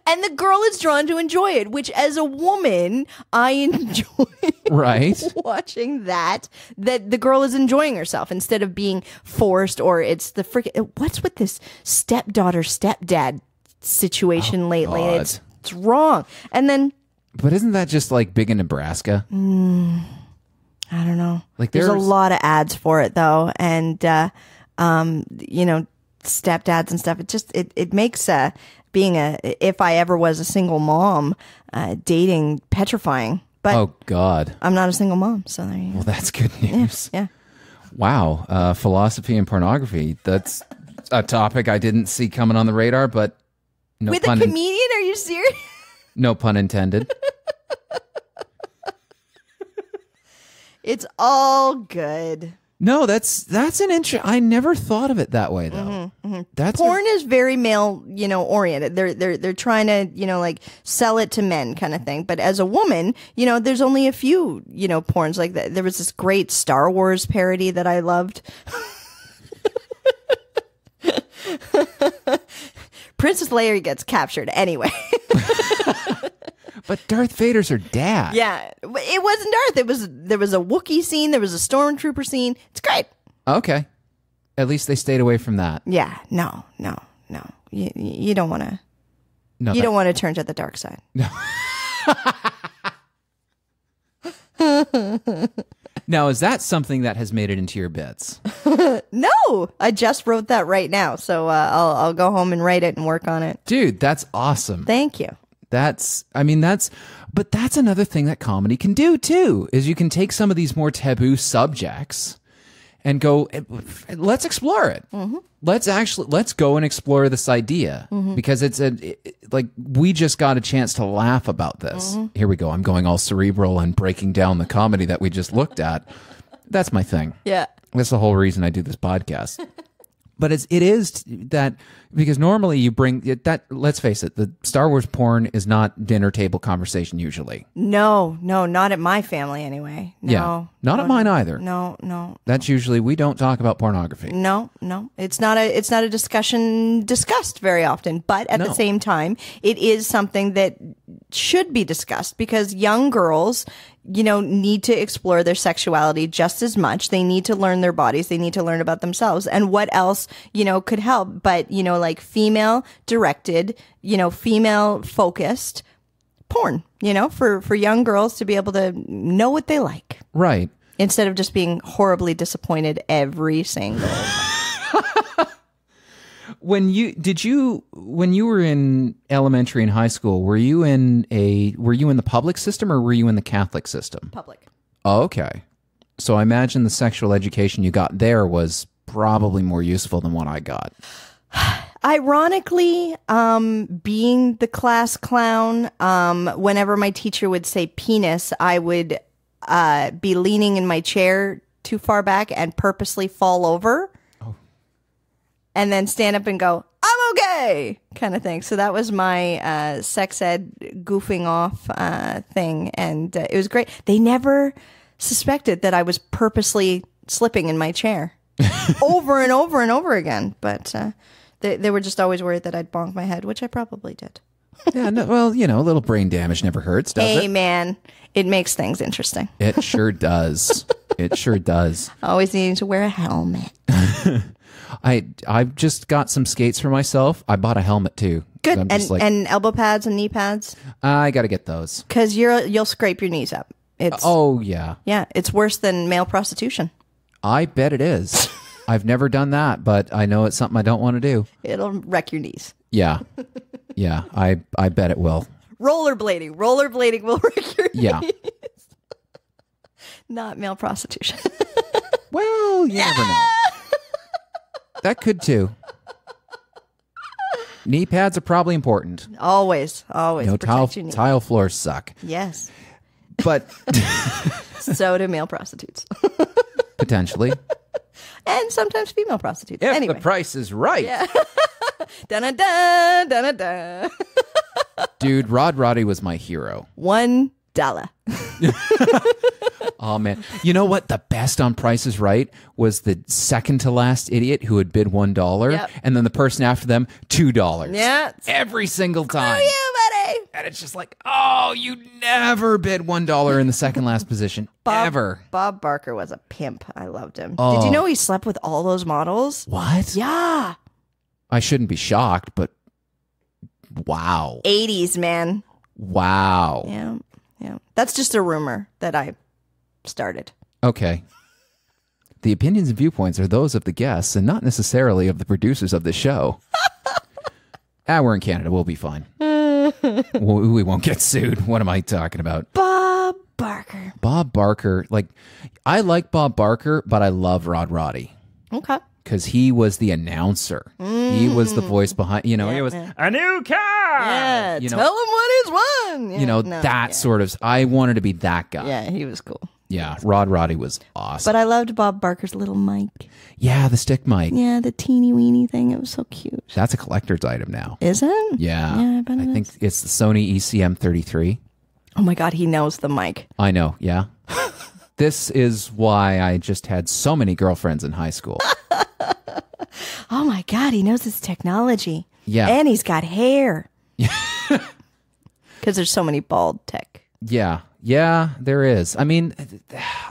And the girl is drawn to enjoy it, which as a woman, I enjoy right watching that the girl is enjoying herself instead of being forced, or it's the freaking, what's with this stepdaughter, stepdad situation lately? God. It's wrong. And then, but isn't that just like big in Nebraska? I don't know. Like there's a lot of ads for it though, and stepdads and stuff. It makes being if I ever was a single mom, dating petrifying. But oh God, I'm not a single mom, so there you go. Well, that's good news. Yeah. Wow, philosophy and pornography. That's a topic I didn't see coming on the radar, but no with pun a comedian? Are you serious? No pun intended. It's all good. No, that's an I never thought of it that way though. That's Porn is very male, oriented. They're trying to, like sell it to men kind of thing. But as a woman, there's only a few, porns like that. There was this great Star Wars parody that I loved. Princess Leia gets captured anyway. But Darth Vader's her dad. Yeah, it wasn't Darth. There was a Wookiee scene. There was a stormtrooper scene. It's great. Okay, at least they stayed away from that. Yeah, no. You don't want to. No, you don't want to turn to the dark side. No. Now, is that something that has made it into your bits? No, I just wrote that right now, so I'll go home and write it and work on it. Dude, that's awesome. Thank you. But that's another thing that comedy can do too, is you can take some of these more taboo subjects and go, let's explore it. Mm-hmm. Let's go and explore this idea because we just got a chance to laugh about this. Mm-hmm. Here we go. I'm going all cerebral and breaking down the comedy that we just looked at. That's my thing. Yeah. That's the whole reason I do this podcast. But it is that because normally you bring that. Let's face it, the Star Wars porn is not dinner table conversation usually. No, not at my family anyway. No, yeah, not at mine either. No. That's usually we don't talk about pornography. No. It's not a discussion discussed very often. But at the same time, it is something that should be discussed because young girls, need to explore their sexuality just as much. They need to learn their bodies. They need to learn about themselves. And what else, could help? But, like female directed, female focused porn, for young girls to be able to know what they like. Right. Instead of just being horribly disappointed every single When you were in elementary and high school, were you in the public system or were you in the Catholic system? public. Oh, okay. So I imagine the sexual education you got there was probably more useful than what I got. Ironically, being the class clown, whenever my teacher would say penis, I would be leaning in my chair too far back and purposely fall over. Oh. And then stand up and go, I'm okay, kind of thing. So that was my sex ed goofing off thing. And it was great. They never suspected that I was purposely slipping in my chair over and over and over again. But they were just always worried that I'd bonk my head, which I probably did. Yeah, no, well, a little brain damage never hurts, does it? Hey, man, it makes things interesting. It sure does. It sure does. Always needing to wear a helmet. I've just got some skates for myself. I bought a helmet too. Good. And elbow pads and knee pads? I got to get those. Because you'll scrape your knees up. Oh, yeah. Yeah, it's worse than male prostitution. I bet it is. I've never done that, but I know it's something I don't want to do. It'll wreck your knees. Yeah. Yeah, I bet it will. Rollerblading will wreck your knees. Yeah. Not male prostitution. Well, you never know. That could too. Knee pads are probably important. Always. Tile floors suck. Yes. But so do male prostitutes. Potentially. And sometimes female prostitutes. If anyway. the price is right. Yeah. Dun-dun-dun, dun-dun-dun. Dude, Rod Roddy was my hero. $1. Oh, man. You know what? The best on Price is Right was the second to last idiot who would bid $1. Yep. And then the person after them, $2. Yeah. Every single time. Screw you, buddy. And it's just like, oh, you never bid $1 in the second last position. Ever. Bob Barker was a pimp. I loved him. Oh. Did you know he slept with all those models? What? Yeah. I shouldn't be shocked, but wow. 80s, man. Wow. Yeah. Yeah. That's just a rumor that I started. Okay. The opinions and viewpoints are those of the guests and not necessarily of the producers of the show. We're in Canada. We'll be fine. We won't get sued. What am I talking about? Bob Barker. Bob Barker. I like Bob Barker, but I love Rod Roddy. Okay. Because he was the announcer. He was the voice behind, he was a new car. Yeah, tell him what he's won. Yeah, sort of, I wanted to be that guy. Yeah, he was cool. Yeah, Rod Roddy was awesome. But I loved Bob Barker's little mic. Yeah, the stick mic. Yeah, the teeny weeny thing. It was so cute. That's a collector's item now. Is it? Yeah. Yeah, I bet it think it's the Sony ECM 33. Oh my God, he knows the mic. I know, yeah. This is why I just had so many girlfriends in high school. Oh my God, he knows his technology. Yeah. And he's got hair. Because there's so many bald tech. Yeah. Yeah, there is. I mean,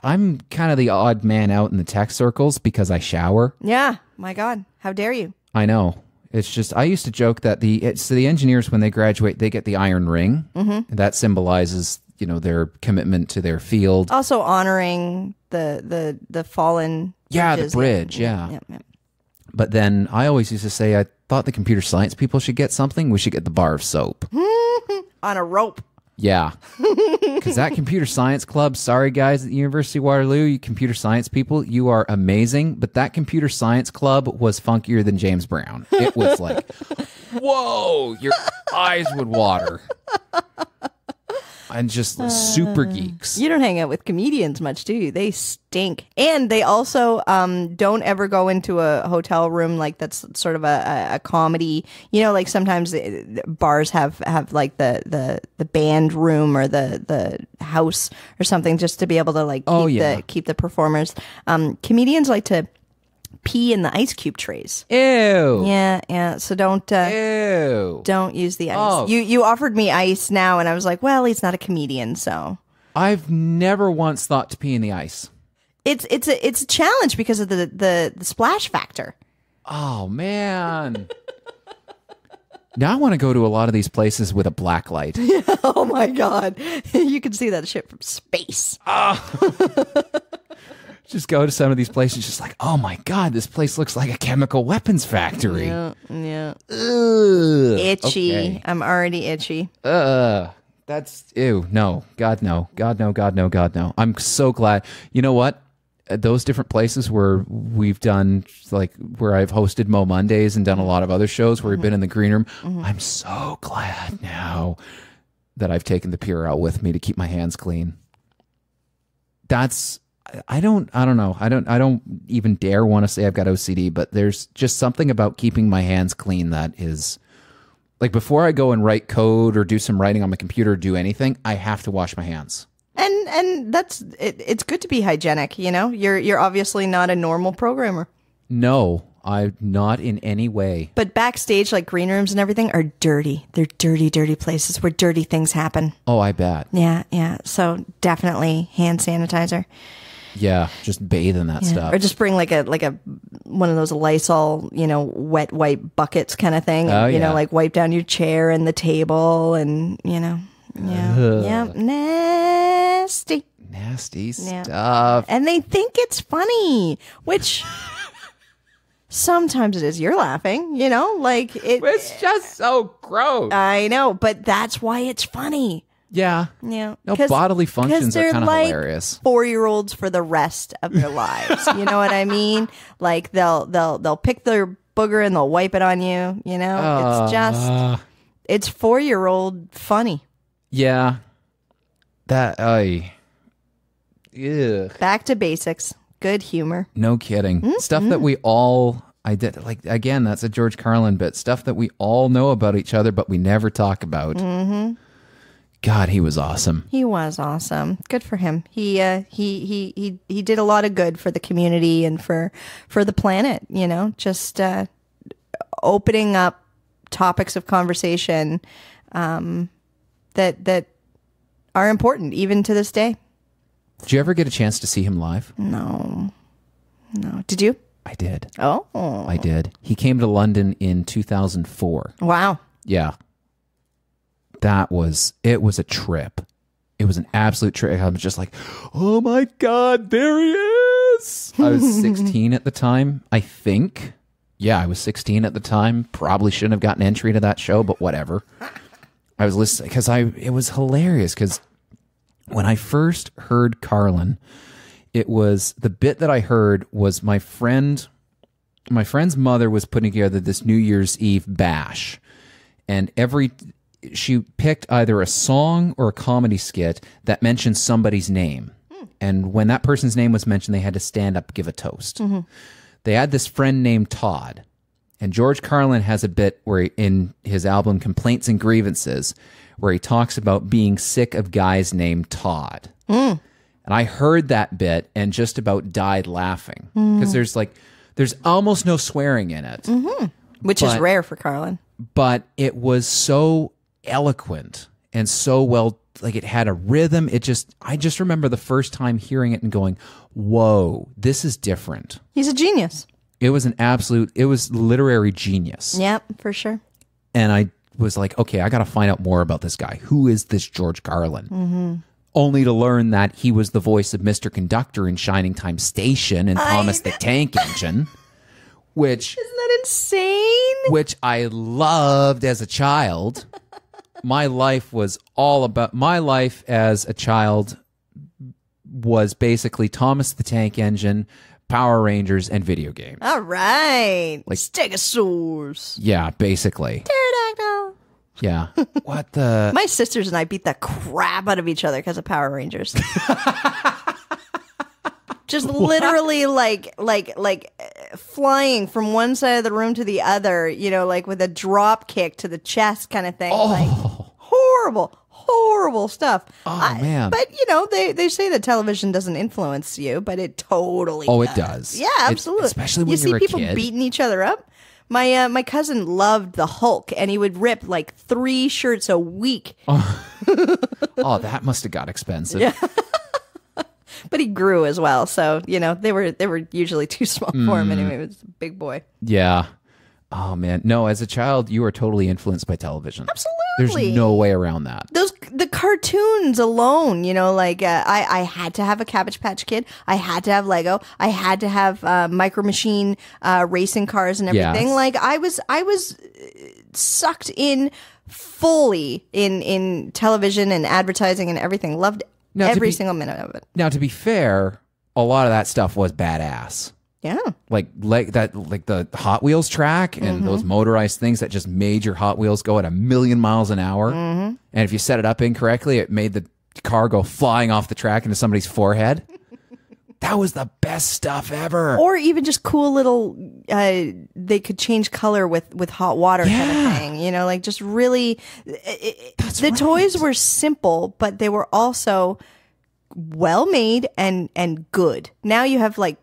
I'm kind of the odd man out in the tech circles because I shower. Yeah. My God. How dare you? I know. It's just, I used to joke that the engineers, when they graduate, they get the iron ring. Mm-hmm. That symbolizes, their commitment to their field. Also honoring the fallen. Yeah, the bridge. Yeah. But then I always used to say, I thought the computer science people should get something. We should get the bar of soap. On a rope. Yeah. Because that computer science club, sorry guys at the University of Waterloo, you computer science people, you are amazing. But that computer science club was funkier than James Brown. It was like, whoa, your eyes would water. And just super geeks. You don't hang out with comedians much, do you? They stink. And they also don't ever go into a hotel room that's sort of a comedy. Like sometimes bars have like the band room or the house or something just to be able to keep the performers. Comedians like to pee in the ice cube trays. Ew. Yeah. So don't use the ice. Oh. You offered me ice now, and I was like, well, he's not a comedian, so. I've never once thought to pee in the ice. It's a challenge because of the splash factor. Oh man. Now I want to go to a lot of these places with a black light. Oh my God. You can see that shit from space. Just go to some of these places, just like, oh my God, this place looks like a chemical weapons factory. Yeah. Ugh. Itchy. Okay. I'm already itchy. That's, ew, no. God, no. God, no, God, no, God, no. I'm so glad. You know what? those different places where we've done, like where I've hosted Mo Mondays and done a lot of other shows where we've been in the green room, I'm so glad now that I've taken the Purell with me to keep my hands clean. I don't know. I don't even dare want to say I've got OCD, but there's just something about keeping my hands clean that is like, before I go and write code or do some writing on my computer or do anything, I have to wash my hands. And that's it, it's good to be hygienic, you know? You're obviously not a normal programmer. No, I'm not in any way. But backstage, like green rooms and everything, are dirty. They're dirty, dirty places where dirty things happen. Oh, I bet. Yeah. So definitely hand sanitizer. Yeah, just bathe in that stuff. Or just bring like a one of those Lysol, wet wipe buckets kind of thing. Oh, and, yeah. like wipe down your chair and the table and, Yeah. Nasty. Nasty stuff. And they think it's funny, which sometimes it is. You're laughing, like it. It's just so gross. I know, but that's why it's funny. Yeah. Yeah. No, bodily functions are kind of hilarious. 4-year-olds for the rest of their lives. You know what I mean? Like they'll pick their booger and they'll wipe it on you. It's just, it's 4-year-old funny. Yeah. Ugh. Back to basics. Good humor. No kidding. Stuff that we all, I did, like, again, that's a George Carlin bit. Stuff that we all know about each other, but we never talk about. God, he was awesome. He was awesome. Good for him. He did a lot of good for the community and for the planet, just opening up topics of conversation that are important even to this day. Did you ever get a chance to see him live? No. Did you? I did. Oh. I did. He came to London in 2004. Wow. Yeah. It was a trip. It was an absolute trip. I was just like, oh my God, there he is. I was 16 at the time, I think. Yeah, I was 16 at the time. Probably shouldn't have gotten entry to that show, but whatever. I was listening because it was hilarious because when I first heard Carlin, it was the bit that I heard was my friend's mother was putting together this New Year's Eve bash, and she picked either a song or a comedy skit that mentioned somebody's name. And when that person's name was mentioned, they had to stand up, give a toast. They had this friend named Todd. And George Carlin has a bit where in his album Complaints and Grievances, where he talks about being sick of guys named Todd. And I heard that bit and just about died laughing. Because there's almost no swearing in it. Which is rare for Carlin. But it was so eloquent and so well, like it had a rhythm. I just remember the first time hearing it and going, whoa, this is different. He's a genius. It was literary genius. Yep, for sure. And I was like, okay, I got to find out more about this guy. Who is this George Carlin? Only to learn that he was the voice of Mr. Conductor in Shining Time Station and Thomas the Tank Engine. Which isn't that insane? Which I loved as a child. My life as a child was basically Thomas the Tank Engine, Power Rangers, and video games. All right. Like Stegosaurus. Yeah, basically. Pterodactyl. Yeah. What the? My sisters and I beat the crap out of each other because of Power Rangers. Just literally like flying from one side of the room to the other, like with a drop kick to the chest kind of thing. Oh. Like horrible stuff. Oh, man. But, they say that television doesn't influence you, but it totally does. It does. Yeah, absolutely. Especially when you you're a see people kid. beating each other up. My cousin loved the Hulk, and he would rip like 3 shirts a week. Oh, that must have got expensive. Yeah. But he grew as well, so they were usually too small for him anyway. He was a big boy. Yeah. Oh man, no. As a child, you were totally influenced by television. Absolutely, there's no way around that. The cartoons alone, I had to have a Cabbage Patch Kid. I had to have Lego. I had to have Micro Machine racing cars and everything. Yes. Like I was sucked in fully in television and advertising and everything. Loved every single minute of it. Now, to be fair, a lot of that stuff was badass. Yeah. Like the Hot Wheels track and those motorized things that just made your Hot Wheels go at 1,000,000 miles an hour. And if you set it up incorrectly, it made the car go flying off the track into somebody's forehead. That was the best stuff ever. Or even just cool little, they could change color with hot water kind of thing. You know, like just really, the toys were simple, but they were also well made and good. Now you have like,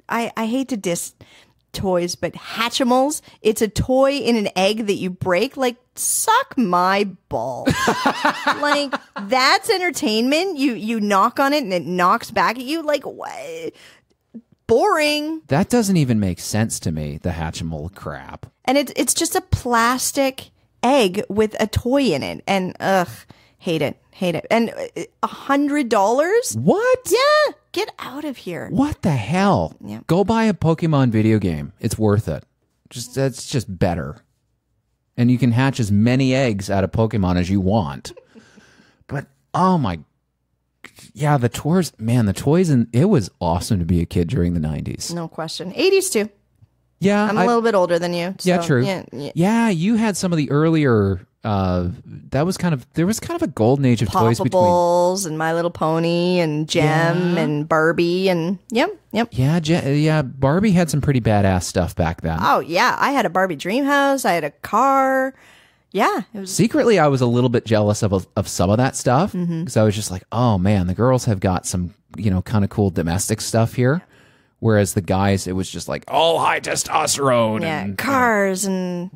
I hate to diss toys, but Hatchimals, it's a toy in an egg that you break. Like, suck my balls. Like, that's entertainment. You knock on it and it knocks back at you. Like, what? Boring. That doesn't even make sense to me, the Hatchimal crap. And it's just a plastic egg with a toy in it. And, hate it. Hate it. And $100? What? Yeah. Get out of here. What the hell? Yeah. Go buy a Pokemon video game. It's worth it. That's just better. And you can hatch as many eggs out of Pokemon as you want. But, oh my... Yeah, the toys, and it was awesome to be a kid during the 90s. No question. 80s too. Yeah. I'm a little bit older than you. Yeah, so, true. Yeah, you had some of the earlier... there was kind of a golden age of toys between Poppables and My Little Pony and Gem and Barbie and yep. Yeah, Barbie had some pretty badass stuff back then. Oh yeah, I had a Barbie dream house. I had a car. Yeah, it was. Secretly, I was a little bit jealous of some of that stuff because I was just like, oh man, the girls have got some kind of cool domestic stuff here, whereas the guys, it was just like all high testosterone. Yeah, and cars and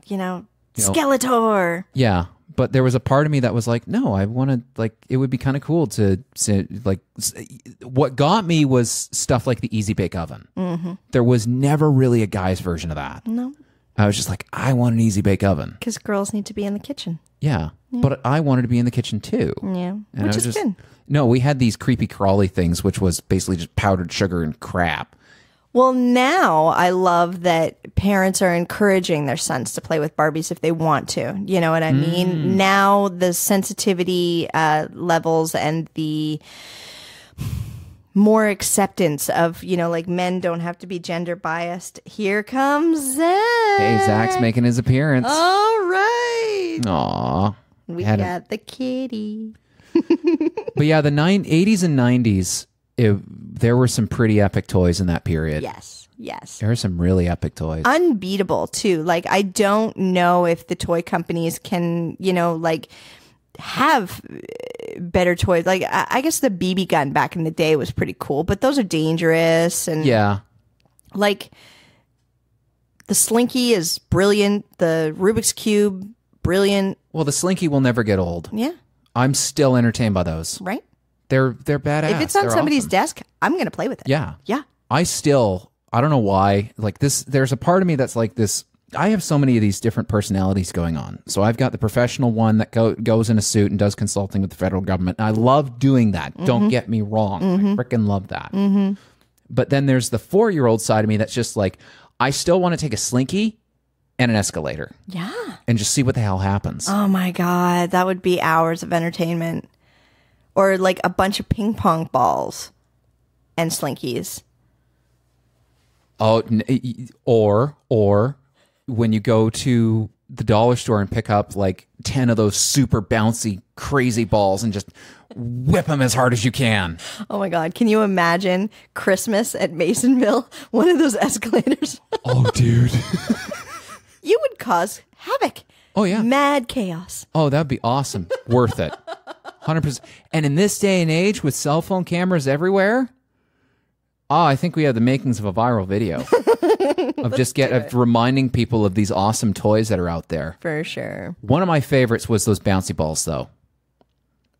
Skeletor. Yeah, but there was a part of me that was like, no, I want to, like, it would be kind of cool to like, what got me was stuff like the Easy Bake Oven. There was never really a guy's version of that. No. I was just like, I want an Easy Bake Oven. Because girls need to be in the kitchen. Yeah, but I wanted to be in the kitchen too. Yeah, and which is good. No, we had these creepy crawly things, which was basically just powdered sugar and crap. Well, now I love that parents are encouraging their sons to play with Barbies if they want to. You know what I mean? Now the sensitivity levels and the more acceptance of, like men don't have to be gender biased. Here comes Zach. Hey, Zach's making his appearance. All right. Aw. We got the kitty. But yeah, the 80s and 90s, there were some pretty epic toys in that period. Yes. There are some really epic toys. Unbeatable, too. Like, I don't know if the toy companies can, have better toys. Like, I guess the BB gun back in the day was pretty cool, but those are dangerous. And yeah. Like, the Slinky is brilliant. The Rubik's Cube, brilliant. Well, the Slinky will never get old. Yeah. I'm still entertained by those. Right? They're badass. If it's on somebody's desk, I'm going to play with it. Yeah. Yeah. I don't know why, like this, there's a part of me that's like this. I have so many of these different personalities going on. So I've got the professional one that goes in a suit and does consulting with the federal government. And I love doing that. Don't get me wrong. I freaking love that. But then there's the 4-year-old side of me that's just like, I still want to take a Slinky and an escalator. Yeah. And just see what the hell happens. Oh my God. That would be hours of entertainment. Or like a bunch of ping pong balls and Slinkies. Oh, or when you go to the dollar store and pick up like 10 of those super bouncy, crazy balls and just whip them as hard as you can. Oh my God. Can you imagine Christmas at Masonville? One of those escalators. Oh, dude. You would cause havoc. Oh, yeah. Mad chaos. Oh, that'd be awesome. Worth it. 100%. And in this day and age with cell phone cameras everywhere, I think we have the makings of a viral video of of reminding people of these awesome toys that are out there. For sure. One of my favorites was those bouncy balls, though.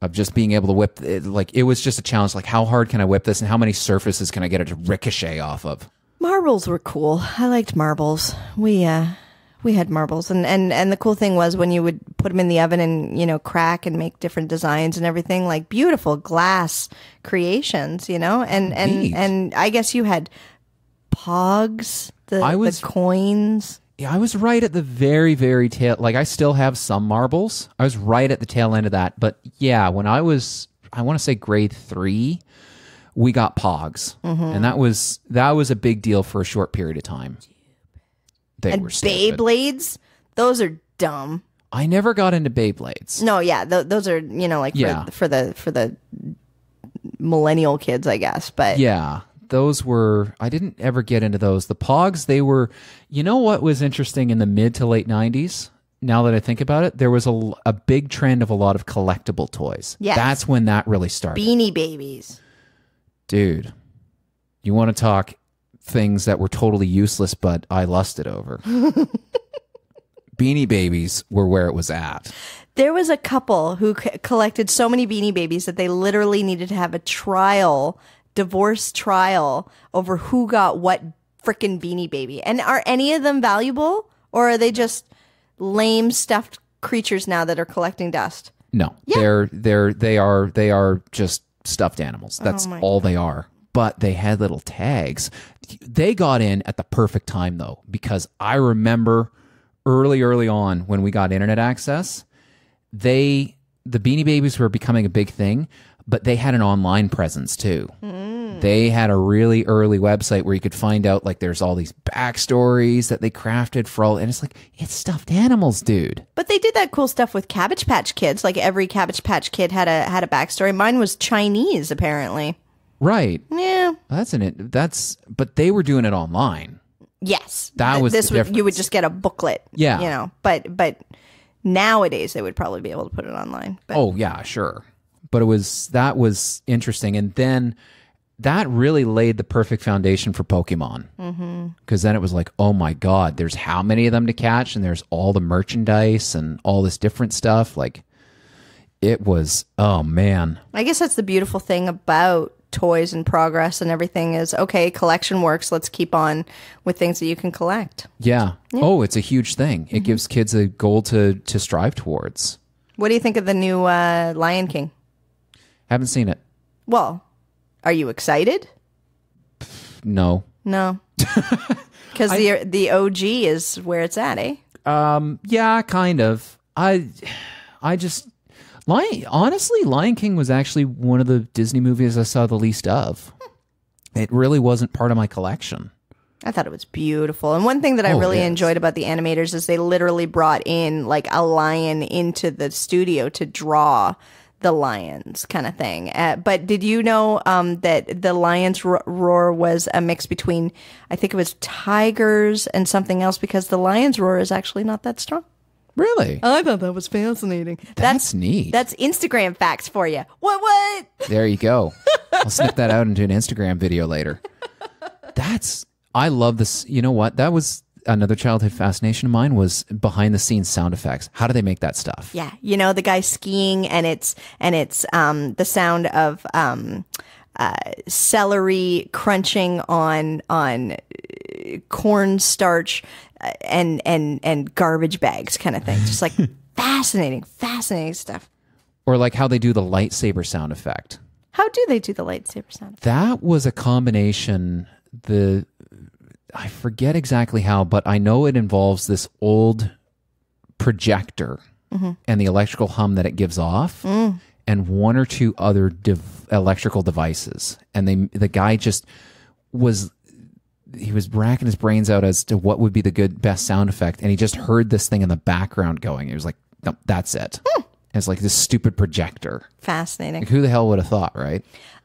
Of just being able to whip it. Like, it was just a challenge. Like, how hard can I whip this and how many surfaces can I get it to ricochet off of? Marbles were cool. I liked marbles. We had marbles, and the cool thing was when you would put them in the oven and crack and make different designs and everything, like beautiful glass creations, and I guess you had Pogs, the coins. Yeah, I was right at the very, very tail. Like, I still have some marbles. I was right at the tail end of that. But yeah, when I want to say grade 3, we got Pogs, and that was a big deal for a short period of time. They And were stupid. Beyblades, those are dumb. I never got into Beyblades. No, yeah, those are like for the millennial kids, I guess. But Yeah, those were. I didn't ever get into those. The Pogs, they were. You know what was interesting in the mid to late 90s? Now that I think about it, there was a big trend of a lot of collectible toys. Yes. That's when that really started. Beanie Babies. Dude, you want to talk things that were totally useless, but I lusted over. Beanie Babies were where it was at. There was a couple who collected so many Beanie Babies that they literally needed to have a divorce trial over who got what frickin' Beanie Baby. And are any of them valuable, or are they just lame stuffed creatures now that are collecting dust? No, Yeah. they are just stuffed animals. That's all they are. But they had little tags. They got in at the perfect time though, because I remember early on when we got internet access, the Beanie Babies were becoming a big thing, but they had an online presence too. They had a really early website where you could find out like there's all these backstories that they crafted for all, and it's like, it's stuffed animals, dude. But they did that cool stuff with Cabbage Patch Kids. Like every Cabbage Patch Kid had a backstory. Mine was Chinese, apparently. Right. Yeah. But they were doing it online. Yes. That was the difference. You would just get a booklet. Yeah. But nowadays they would probably be able to put it online. But Oh yeah, sure. But that was interesting, and then that really laid the perfect foundation for Pokemon. Because then it was like, oh my God, there's how many of them to catch, and there's all the merchandise and all this different stuff. Like, it was, oh man. I guess that's the beautiful thing about toys and progress and everything is, okay, collection works. Let's keep on with things that you can collect. Yeah. Oh, it's a huge thing. It gives kids a goal to strive towards. What do you think of the new Lion King? Haven't seen it. Well, are you excited? No. No. Because the OG is where it's at, eh? Yeah, kind of. Honestly, Lion King was actually one of the Disney movies I saw the least of. It really wasn't part of my collection. I thought it was beautiful. And one thing that I really enjoyed about the animators is they literally brought in like a lion into the studio to draw the lions kind of thing. But did you know that the lion's roar was a mix between, I think it was tigers and something else, because the lion's roar is actually not that strong. Really? I thought that was fascinating. That's neat. That's Instagram facts for you. What? There you go. I'll snip that out into an Instagram video later. I love this. You know what? That was another childhood fascination of mine, was behind the scenes sound effects. How do they make that stuff? Yeah. You know, the guy skiing and it's the sound of celery crunching on cornstarch and garbage bags kind of thing. Just like fascinating stuff. Or like how they do the lightsaber sound effect. How do they do the lightsaber sound effect? That was a combination. I forget exactly how, but I know it involves this old projector and the electrical hum that it gives off, and one or two other electrical devices. And the guy just was racking his brains out as to what would be the best sound effect, and he just heard this thing in the background going. He was like, "No, that's it." And it's like this stupid projector. Fascinating. Like, who the hell would have thought, right?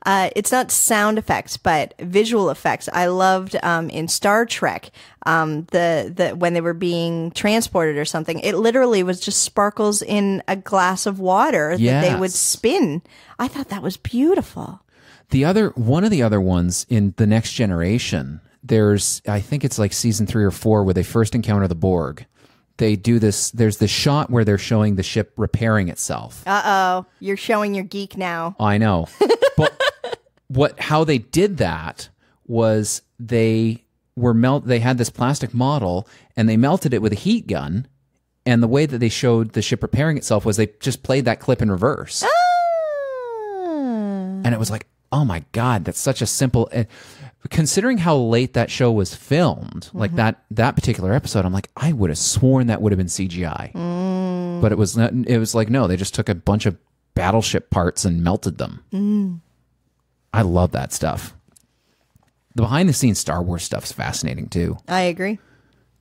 It's not sound effects, but visual effects. I loved in Star Trek the when they were being transported or something. It literally was just sparkles in a glass of water that they would spin. I thought that was beautiful. One of the other ones in The Next Generation, I think it's like season 3 or 4 where they first encounter the Borg. They do this. There's this shot where they're showing the ship repairing itself. You're showing your geek now. I know. But how they did that was they had this plastic model and they melted it with a heat gun, and the way that they showed the ship repairing itself was they just played that clip in reverse. And it was like, oh my God, that's such a simple. Considering how late that show was filmed, like that particular episode, I'm like, I would have sworn that would have been CGI. But it was not. It was like, no, they just took a bunch of battleship parts and melted them. I love that stuff. The behind the scenes Star Wars stuff's fascinating too. I agree.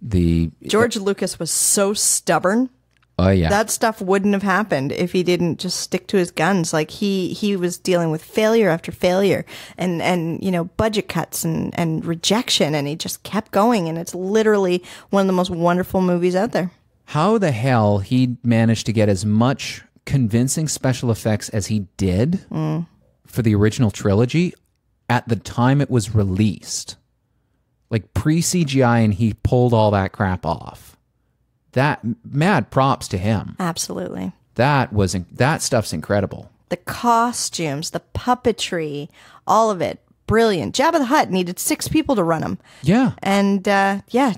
The George Lucas was so stubborn. Oh yeah. That stuff wouldn't have happened if he didn't just stick to his guns. Like he was dealing with failure after failure and you know, budget cuts and rejection, and he just kept going, and it's literally one of the most wonderful movies out there. How the hell he managed to get as much convincing special effects as he did for the original trilogy at the time it was released. Like pre-CGI, and he pulled all that crap off. That mad props to him. Absolutely. That stuff's incredible. The costumes, the puppetry, all of it, brilliant. Jabba the Hutt needed 6 people to run him. Yeah. And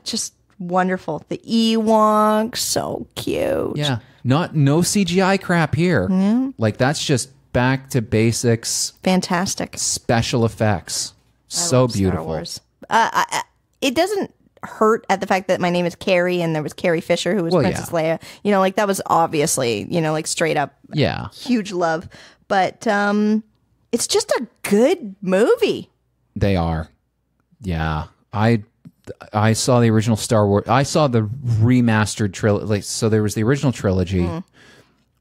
just wonderful. The Ewoks, so cute. Yeah. No CGI crap here. Yeah. Like that's just back to basics. Fantastic. Special effects. So beautiful. It doesn't hurt at the fact that my name is Carrie and there was Carrie Fisher who was Princess Leia. You know, like that was obviously, you know, like straight up huge love. But it's just a good movie. They are. Yeah. I saw the original Star Wars. I saw the remastered trilogy. Like, so there was the original trilogy,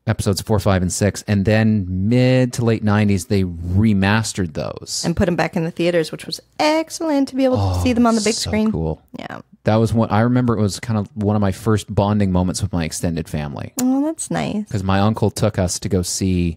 episodes 4, 5, and 6, and then mid to late 90s they remastered those and put them back in the theaters, which was excellent to be able to see them on the big screen. Cool. Yeah, that was one. I remember it was kind of one of my first bonding moments with my extended family. Oh, that's nice. Because my uncle took us to go see.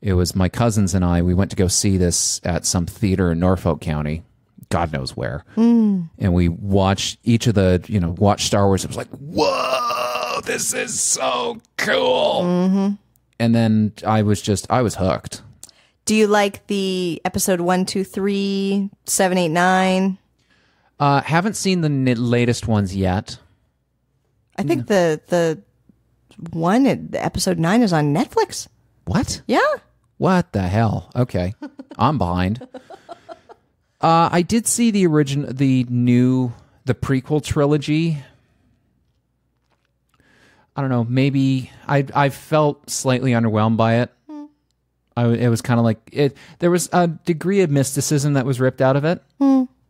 It was my cousins and I. We went to go see this at some theater in Norfolk County. God knows where. And we watched each of the, watched Star Wars. It was like, whoa, this is so cool. And then I was hooked. Do you like the episode 1, 2, 3, 7, 8, 9? Haven't seen the latest ones yet. I think the episode 9 is on Netflix. What? Yeah. What the hell? Okay. I'm behind. I did see the prequel trilogy. I don't know. Maybe I felt slightly underwhelmed by it. It was kind of like it. There was a degree of mysticism that was ripped out of it.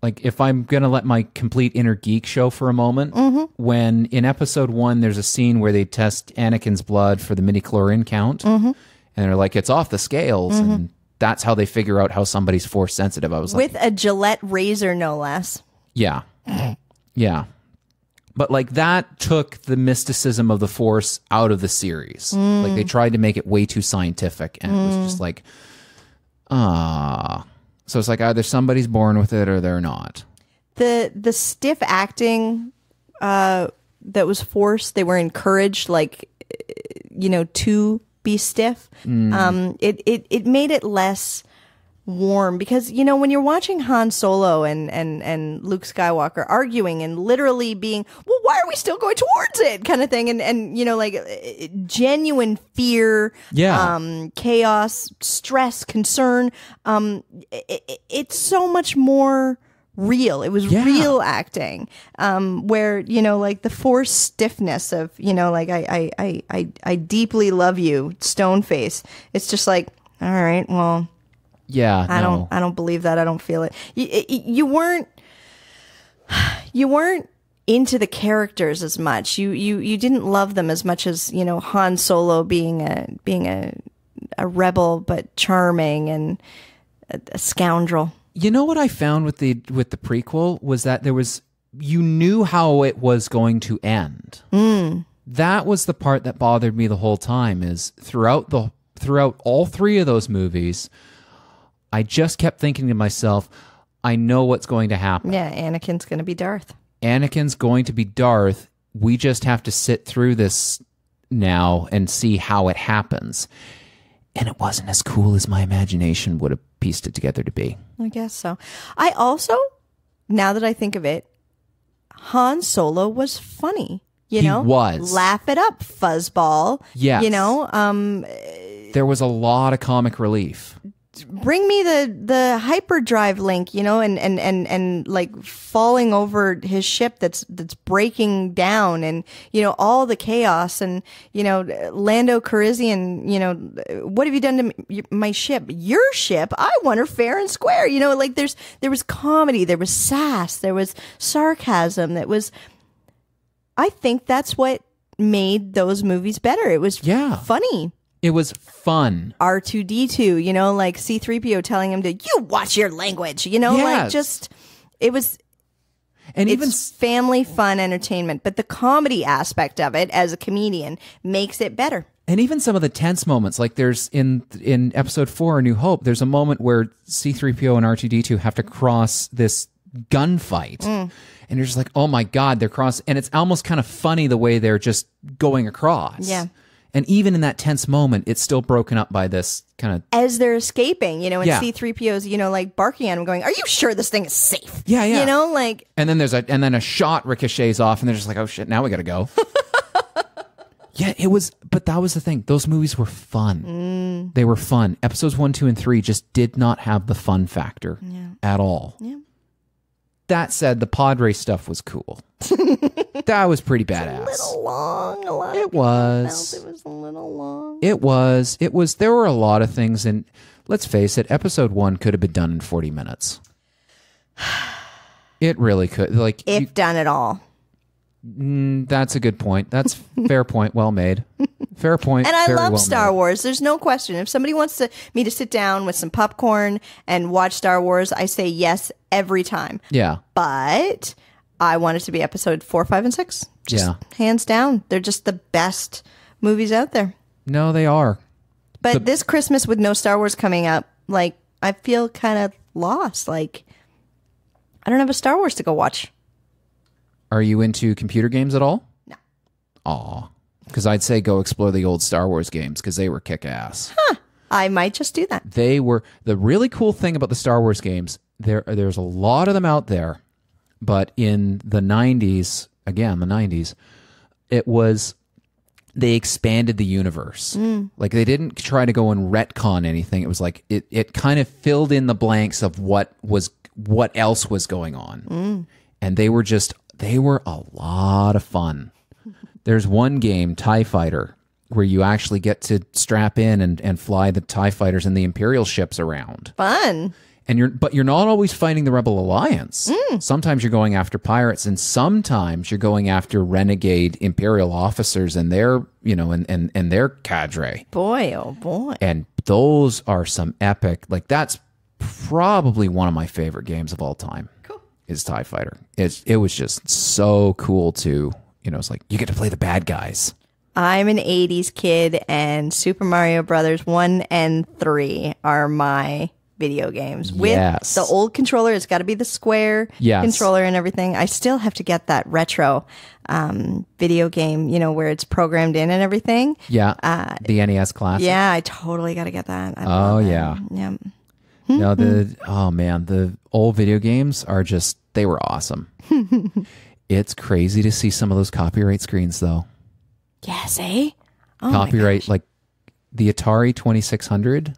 Like if I'm gonna let my complete inner geek show for a moment, when in episode 1 there's a scene where they test Anakin's blood for the midichlorian count, and they're like, it's off the scales, and that's how they figure out how somebody's force sensitive. I was like, with a Gillette razor, no less. Yeah. Yeah. But like that took the mysticism of the force out of the series. Like they tried to make it way too scientific, and it was just like, so it's like either somebody's born with it or they're not. The stiff acting that was forced, they were encouraged, to be stiff. It made it less warm because, when you're watching Han Solo and Luke Skywalker arguing and literally being, well, why are we still going towards it kind of thing, and genuine fear, chaos, stress, concern, it's so much more real. It was real acting, where the forced stiffness of I deeply love you, stone face. It's just like, all right, well, I don't believe that. I don't feel it. You weren't into the characters as much. You didn't love them as much as Han Solo being a rebel but charming and a scoundrel. You know what I found with the prequel was that you knew how it was going to end. That was the part that bothered me the whole time. Is throughout all 3 of those movies, I just kept thinking to myself, I know what's going to happen. Yeah, Anakin's going to be Darth. Anakin's going to be Darth. We just have to sit through this now and see how it happens. And it wasn't as cool as my imagination would have pieced it together to be. I guess so. I also, now that I think of it, Han Solo was funny. He was. Laugh it up, fuzzball. Yes. There was a lot of comic relief. bring me the hyperdrive link, you know, and like falling over his ship that's breaking down, and you know, all the chaos, and you know, Lando Calrissian, you know, what have you done to my ship? Your ship? I want her fair and square. You know, like there was comedy, there was sass, there was sarcasm, I think that's what made those movies better. It was funny. It was fun. R2-D2, you know, like C-3PO telling him to, you watch your language, you know, like just, it's family fun entertainment, but the comedy aspect of it as a comedian makes it better. And even some of the tense moments, like there's in episode 4, A New Hope, there's a moment where C-3PO and R2-D2 have to cross this gunfight. And you're just like, oh my God, they're crossing. And it's almost kind of funny the way they're just going across. Yeah. And even in that tense moment, it's still broken up by this kind of... As they're escaping, you know, and C-3PO's, you know, like barking at him going, are you sure this thing is safe? Yeah, yeah. You know, like... And then a shot ricochets off and they're just like, oh shit, now we gotta go. Yeah, it was... But that was the thing. Those movies were fun. They were fun. Episodes 1, 2, and 3 just did not have the fun factor at all. Yeah. That said, the pod race stuff was cool. That was pretty badass. It's a little long. A lot it was. Felt it was a little long. It was. There were a lot of things, and let's face it, episode 1 could have been done in 40 minutes. It really could. Like, if done at all. That's a good point. That's fair point. Well made. Fair point. And I love well Star made. Wars. There's no question. If somebody wants me to sit down with some popcorn and watch Star Wars, I say yes every time. Yeah. But I want it to be episode 4, 5, and 6. Just hands down. They're just the best movies out there. No, they are. But this Christmas with no Star Wars coming up, like, I feel kind of lost. Like, I don't have a Star Wars to go watch. Are you into computer games at all? No. Aw. Because I'd say go explore the old Star Wars games because they were kick-ass. Huh. I might just do that. They were... The really cool thing about the Star Wars games, there's a lot of them out there, but in the 90s, again, the 90s, it was... They expanded the universe. Like, they didn't try to go and retcon anything. It was like, it kind of filled in the blanks of what else was going on. And they were a lot of fun. There's one game, TIE Fighter, where you actually get to strap in and fly the TIE Fighters and the Imperial ships around. Fun. But you're not always fighting the Rebel Alliance. Sometimes you're going after pirates, and sometimes you're going after renegade Imperial officers and their, you know, and their cadre. Boy, oh boy. And those are some epic, like, that's probably one of my favorite games of all time. Cool. Is TIE Fighter. It was just so cool to, you know, it's like you get to play the bad guys. I'm an 80s kid, and Super Mario Brothers 1 and 3 are my video games. With the old controller, it's got to be the square controller and everything. I still have to get that retro video game, you know, where it's programmed in and everything. Yeah. The NES Classic. Yeah, I totally got to get that. Oh, yeah. Yeah. No, the old video games are just, they were awesome. It's crazy to see some of those copyright screens, though. Yes, eh? Oh, copyright, like the Atari 2600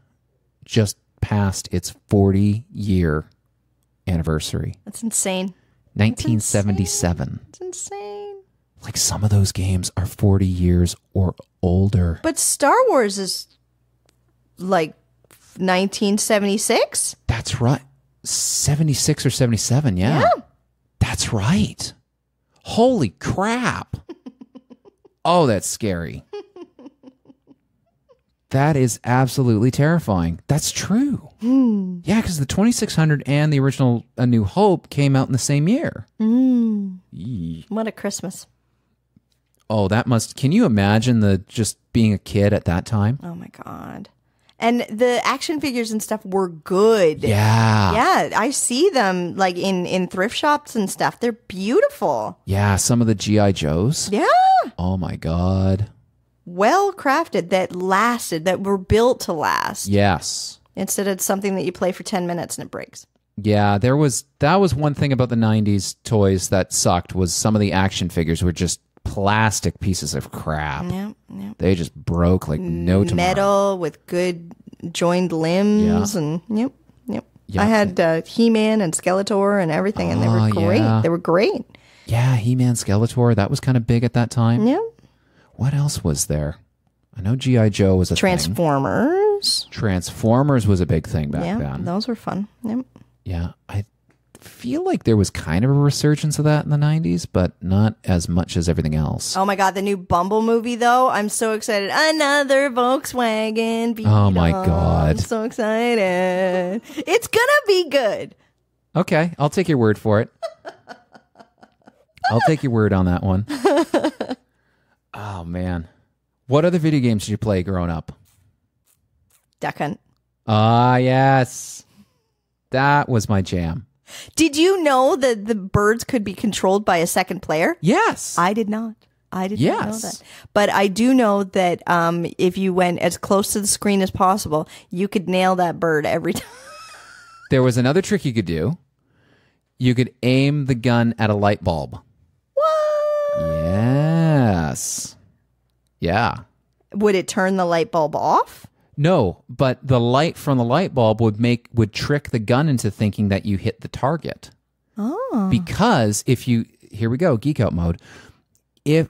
just passed its 40-year anniversary. That's insane. 1977. It's insane. Like, some of those games are 40 years or older. But Star Wars is like 1976? That's right. 76 or 77, yeah. That's right. Holy crap. Oh, that's scary. That is absolutely terrifying. That's true. Yeah, because the 2600 and the original A New Hope came out in the same year. What a Christmas. Oh, that must... Can you imagine just being a kid at that time? Oh, my God. And the action figures and stuff were good. Yeah. Yeah, I see them like in thrift shops and stuff. They're beautiful. Yeah, some of the G.I. Joes. Yeah. Oh, my God. Well crafted, that lasted, that were built to last. Yes. Instead of something that you play for 10 minutes and it breaks. Yeah, that was one thing about the 90s toys that sucked, was some of the action figures were just plastic pieces of crap. Yeah. They just broke like no tomorrow. Metal with good joined limbs, and yep. I had He-Man and Skeletor and everything, and they were great. Yeah. They were great. Yeah, He-Man, Skeletor, that was kind of big at that time. Yeah. What else was there? I know G.I. Joe was a Transformers. thing. Transformers was a big thing back Yeah, then. those were fun. Yep. Yeah, I feel like there was kind of a resurgence of that in the 90s, but not as much as everything else. Oh my God, the new Bumble movie, though. I'm so excited. Another Volkswagen beat Oh my up. God. I'm so excited. It's going to be good. Okay, I'll take your word for it. I'll take your word on that one. Oh, man. What other video games did you play growing up? Duck Hunt. Ah, yes. That was my jam. Did you know that the birds could be controlled by a second player? Yes. I did not. I did not know Yes. that. But I do know that if you went as close to the screen as possible, you could nail that bird every time. There was another trick you could do. You could aim the gun at a light bulb. What? Yes. Yeah. Would it turn the light bulb off? No, but the light from the light bulb would trick the gun into thinking that you hit the target. Oh. Because here we go, geek out mode.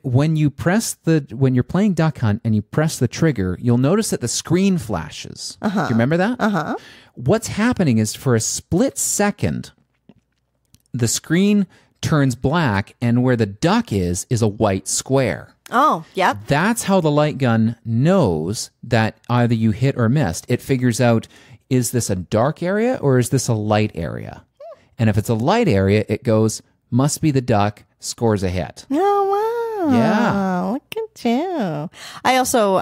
When you're playing Duck Hunt and you press the trigger, you'll notice that the screen flashes. Do you remember that? Uh-huh. What's happening is for a split second, the screen turns black, and where the duck is a white square. Oh, yep. That's how the light gun knows that either you hit or missed. It figures out, is this a dark area or is this a light area? And if it's a light area, it goes, must be the duck, scores a hit. Oh, wow. Yeah. Look at you. I also,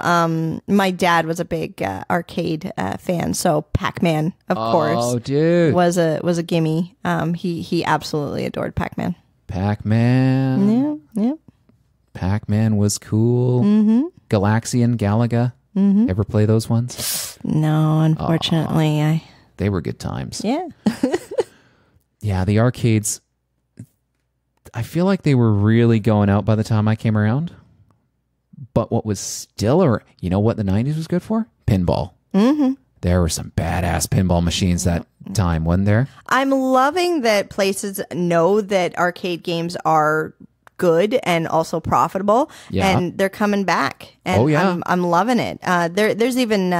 my dad was a big arcade fan, so Pac-Man, of course. Oh, dude. Was a gimme. He absolutely adored Pac-Man. Pac-Man. Yeah. Pac-Man was cool. Mm-hmm. Galaxian, Galaga. Mm-hmm. Ever play those ones? No, unfortunately. They were good times. Yeah. Yeah, the arcades, I feel like they were really going out by the time I came around. But what was still, you know what the 90s was good for? Pinball. Mm-hmm. There were some badass pinball machines that time, wasn't there? I'm loving that places know that arcade games are good and also profitable, Yeah. and they're coming back. And Oh, yeah. I'm loving it. There's even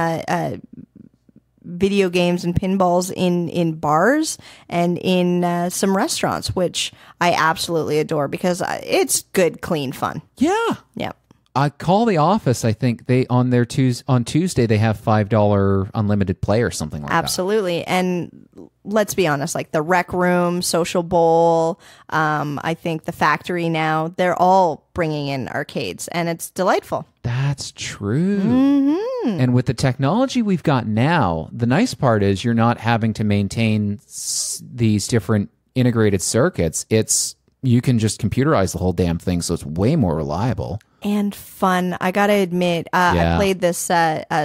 video games and pinballs in bars and in some restaurants, which I absolutely adore because it's good, clean fun. Yeah. Yeah. I call the office. I think they on Tuesday they have $5 unlimited play or something like Absolutely. And let's be honest, like the Rec Room, Social Bowl, I think the Factory now, they're all bringing in arcades, and it's delightful. That's true. Mm-hmm. And with the technology we've got now, the nice part is you're not having to maintain these different integrated circuits. You can just computerize the whole damn thing, so it's way more reliable. And fun. I gotta admit, I played this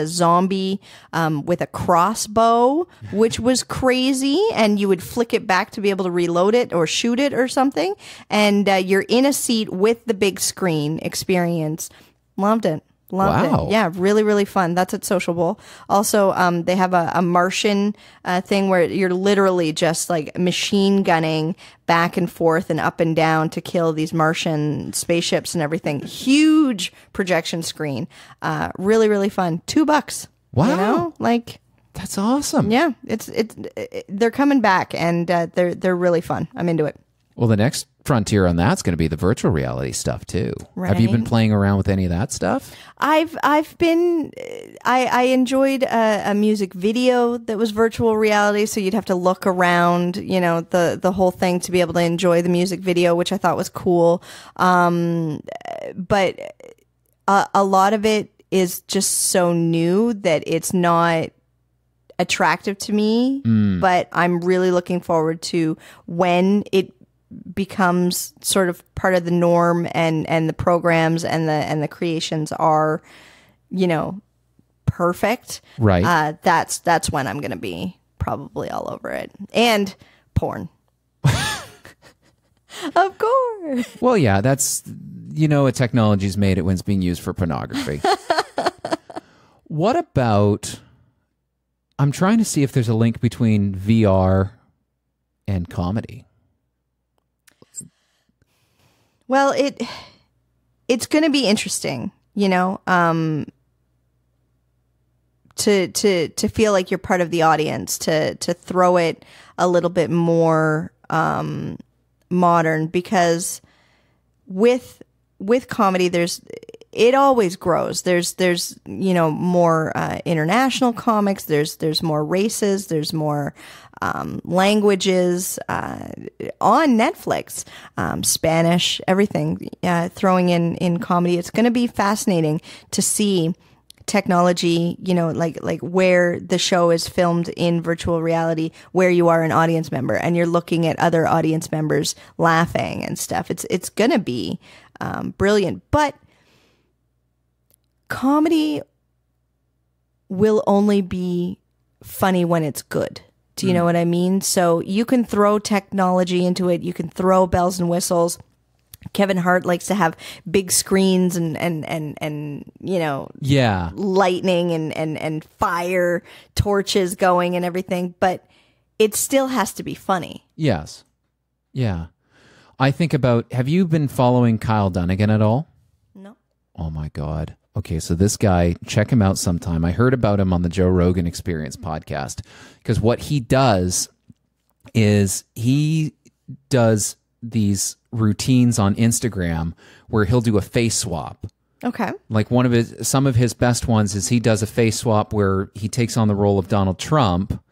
zombie with a crossbow, which was crazy. And you would flick it back to be able to reload it or shoot it or something. And you're in a seat with the big screen experience. Loved it. Wow. It. Yeah, really, really fun. That's at Social Bowl. Also, they have a Martian thing where you're literally just like machine gunning back and forth and up and down to kill these Martian spaceships and everything. Huge projection screen. Really, really fun. $2. Wow. You know? Like, that's awesome. yeah, they're coming back, and they're really fun. I'm into it. Well, the next frontier on that's going to be the virtual reality stuff too. Right. Have you been playing around with any of that stuff? I've been I enjoyed a music video that was virtual reality, so you'd have to look around, you know, the whole thing to be able to enjoy the music video, which I thought was cool. But a lot of it is just so new that it's not attractive to me. But I'm really looking forward to when it becomes sort of part of the norm, and the programs and the creations are, you know, perfect. Right. That's when I'm going to be probably all over it. And porn. Of course. Well, yeah, that's, you know, a technology's made it when it's being used for pornography. What about I'm trying to see if there's a link between VR and comedy. Well, it's going to be interesting, to feel like you're part of the audience, to throw it a little bit more modern, because with comedy, it always grows. There's more international comics. There's more races. There's more languages on Netflix, Spanish, everything. Throwing in comedy, it's going to be fascinating to see technology, like where the show is filmed in virtual reality, where you are an audience member and you're looking at other audience members laughing and stuff. It's going to be brilliant. But comedy will only be funny when it's good. Do you know what I mean? So you can throw technology into it. You can throw bells and whistles. Kevin Hart likes to have big screens and lightning and fire torches going and everything, but it still has to be funny. Yes. Yeah. I think about, have you been following Kyle Dunnigan at all? No. Oh my God. Okay, so this guy, check him out sometime. I heard about him on the Joe Rogan Experience podcast, because what he does is he does these routines on Instagram where he'll do a face swap. Okay. Like some of his best ones is he does a face swap where he takes on the role of Donald Trump,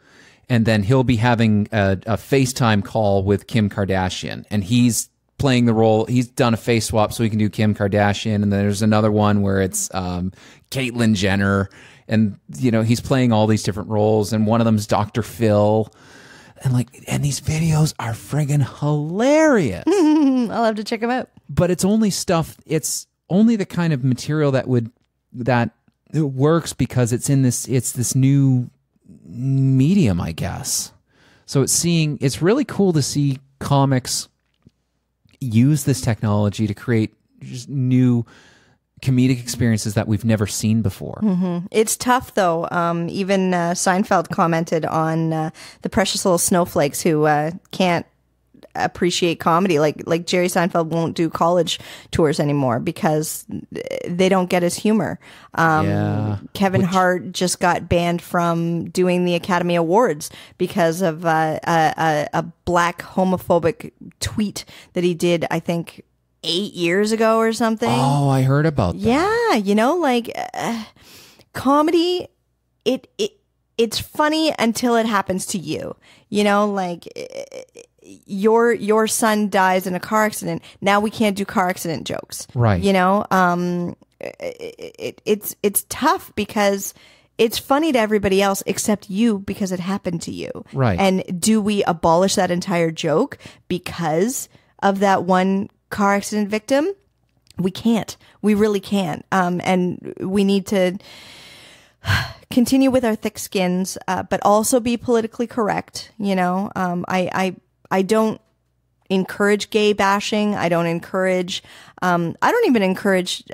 and then he'll be having a FaceTime call with Kim Kardashian, and he's playing the role. He's done a face swap so he can do Kim Kardashian, and then there's another one where it's Caitlyn Jenner, and he's playing all these different roles, and one of them's Dr. Phil, and these videos are friggin' hilarious. I'll have to check them out. But it's only the kind of material that works because it's this new medium, I guess. So it's really cool to see comics use this technology to create just new comedic experiences that we've never seen before. Mm-hmm. It's tough, though. Even Seinfeld commented on the precious little snowflakes who can't appreciate comedy. Like Jerry Seinfeld won't do college tours anymore because they don't get his humor. Kevin Hart just got banned from doing the Academy Awards because of a black homophobic tweet that he did, I think, 8 years ago or something. Oh, I heard about that. Yeah, comedy, it's funny until it happens to you. Your son dies in a car accident. Now we can't do car accident jokes. Right. It's tough because it's funny to everybody else except you because it happened to you. Right. And do we abolish that entire joke because of that one car accident victim? We can't. We really can't. And we need to continue with our thick skins, but also be politically correct. I don't encourage gay bashing. I don't even encourage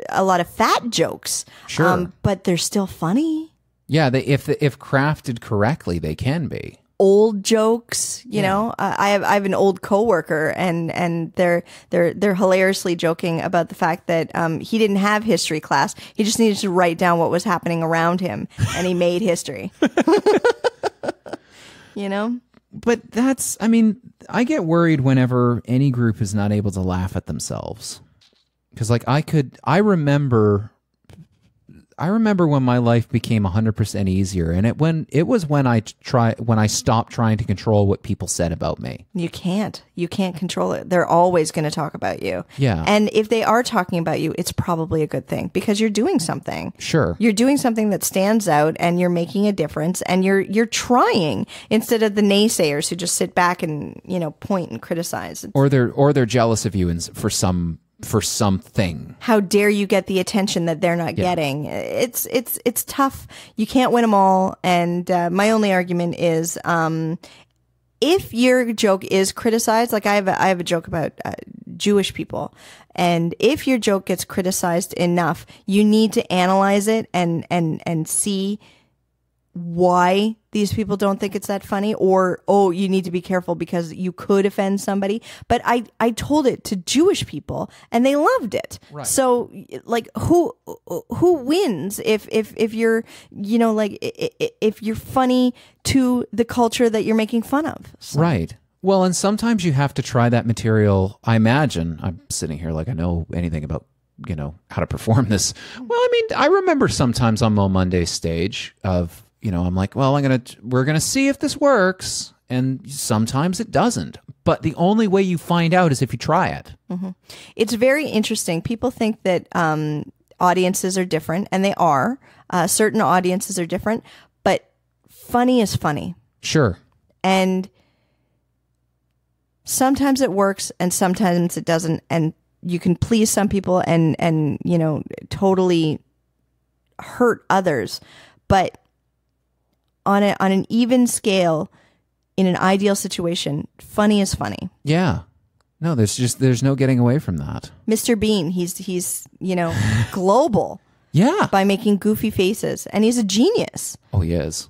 a lot of fat jokes. Sure. But they're still funny. Yeah. If crafted correctly, they can be. Old jokes, I have an old coworker and they're hilariously joking about the fact that he didn't have history class. He just needed to write down what was happening around him, and he made history. But I get worried whenever any group is not able to laugh at themselves. Because I remember when my life became 100% easier, and it was when I stopped trying to control what people said about me. You can't control it. They're always going to talk about you. Yeah. And if they are talking about you, it's probably a good thing because you're doing something. Sure. You're doing something that stands out, and you're making a difference, and you're trying instead of the naysayers who just sit back and point and criticize. Or they're jealous of you and for something. How dare you get the attention that they're not getting? It's tough. You can't win them all. And my only argument is, if your joke is criticized, like I have a joke about Jewish people, and if your joke gets criticized enough, you need to analyze it and see why these people don't think it's that funny, or, oh, you need to be careful because you could offend somebody. But I told it to Jewish people and they loved it. Right. So like who wins if you're, like if you're funny to the culture that you're making fun of. So. Right. Well, and sometimes you have to try that material. I imagine I'm sitting here like I know anything about, how to perform this. Well, I mean, I remember sometimes on Mo Monday's stage of, I'm like, well, we're going to see if this works. And sometimes it doesn't. But the only way you find out is if you try it. Mm-hmm. It's very interesting. People think that audiences are different, and they are. Certain audiences are different, but funny is funny. Sure. And sometimes it works and sometimes it doesn't. And you can please some people and totally hurt others. But on an even scale, in an ideal situation, funny is funny. Yeah. No, there's no getting away from that. Mr. Bean, he's global. Yeah. By making goofy faces, and he's a genius. Oh, he is.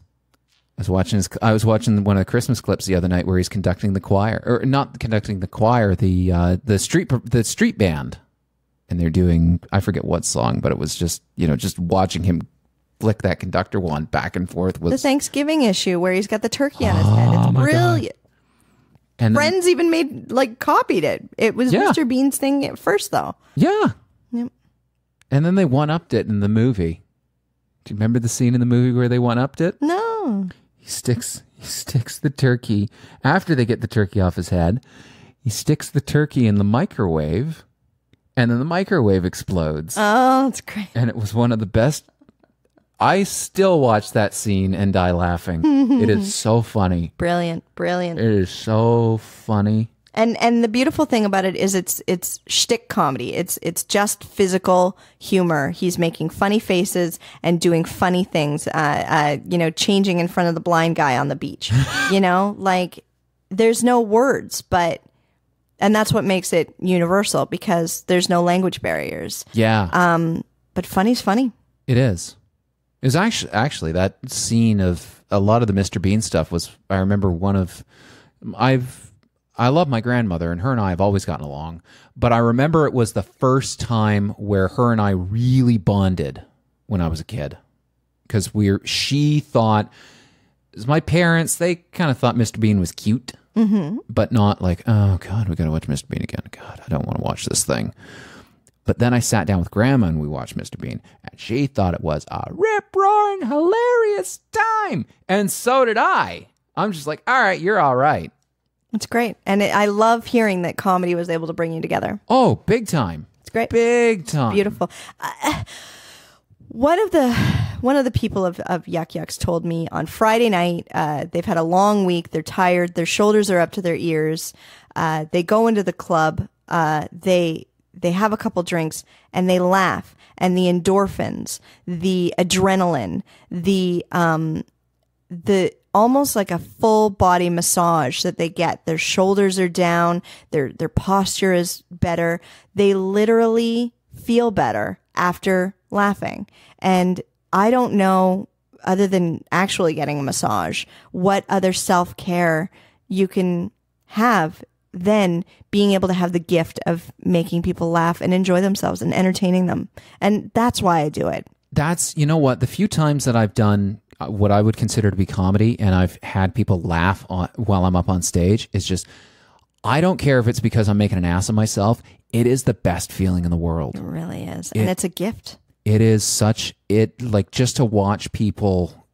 I was watching one of the Christmas clips the other night where he's conducting the choir, or not conducting the choir, the street band, and they're doing, I forget what song, but it was just just watching him flick that conductor wand back and forth with the Thanksgiving issue where he's got the turkey on his head. It's brilliant. God. And Friends even copied it. It was Mr. Bean's thing at first, though. Yeah. Yep. And then they one-upped it in the movie. Do you remember the scene in the movie where they one-upped it? No. He sticks the turkey after they get the turkey off his head. He sticks the turkey in the microwave, and then the microwave explodes. Oh, that's great. And it was one of the best. I still watch that scene and die laughing. It is so funny. Brilliant. It is so funny. And the beautiful thing about it is it's shtick comedy. It's just physical humor. He's making funny faces and doing funny things. Changing in front of the blind guy on the beach. There's no words, and that's what makes it universal because there's no language barriers. Yeah. But funny's funny. It is. It was actually that scene of a lot of the Mr. Bean stuff was. I remember I love my grandmother, and her and I have always gotten along. But I remember it was the first time where her and I really bonded when I was a kid. Because she thought, my parents, they kind of thought Mr. Bean was cute, but not like, oh, God, we got to watch Mr. Bean again. God, I don't want to watch this thing. But then I sat down with Grandma and we watched Mr. Bean, and she thought it was a rip-roaring, hilarious time. And so did I. I'm just like, all right, you're all right. It's great. And I love hearing that comedy was able to bring you together. Oh, big time. It's great. Big time. Beautiful. One of the people of Yuck Yucks told me on Friday night, they've had a long week. They're tired. Their shoulders are up to their ears. They go into the club. They have a couple drinks and they laugh. And the endorphins, the adrenaline, the almost like a full body massage that they get. Their shoulders are down. Their posture is better. They literally feel better after laughing. And I don't know, other than actually getting a massage, what other self-care you can have than being able to have the gift of making people laugh and enjoy themselves and entertaining them. And that's why I do it. That's, you know what, the few times that I've done what I would consider to be comedy and I've had people laugh while I'm up on stage, is just, I don't care if it's because I'm making an ass of myself. It is the best feeling in the world. It really is. And it's a gift. It is just to watch people,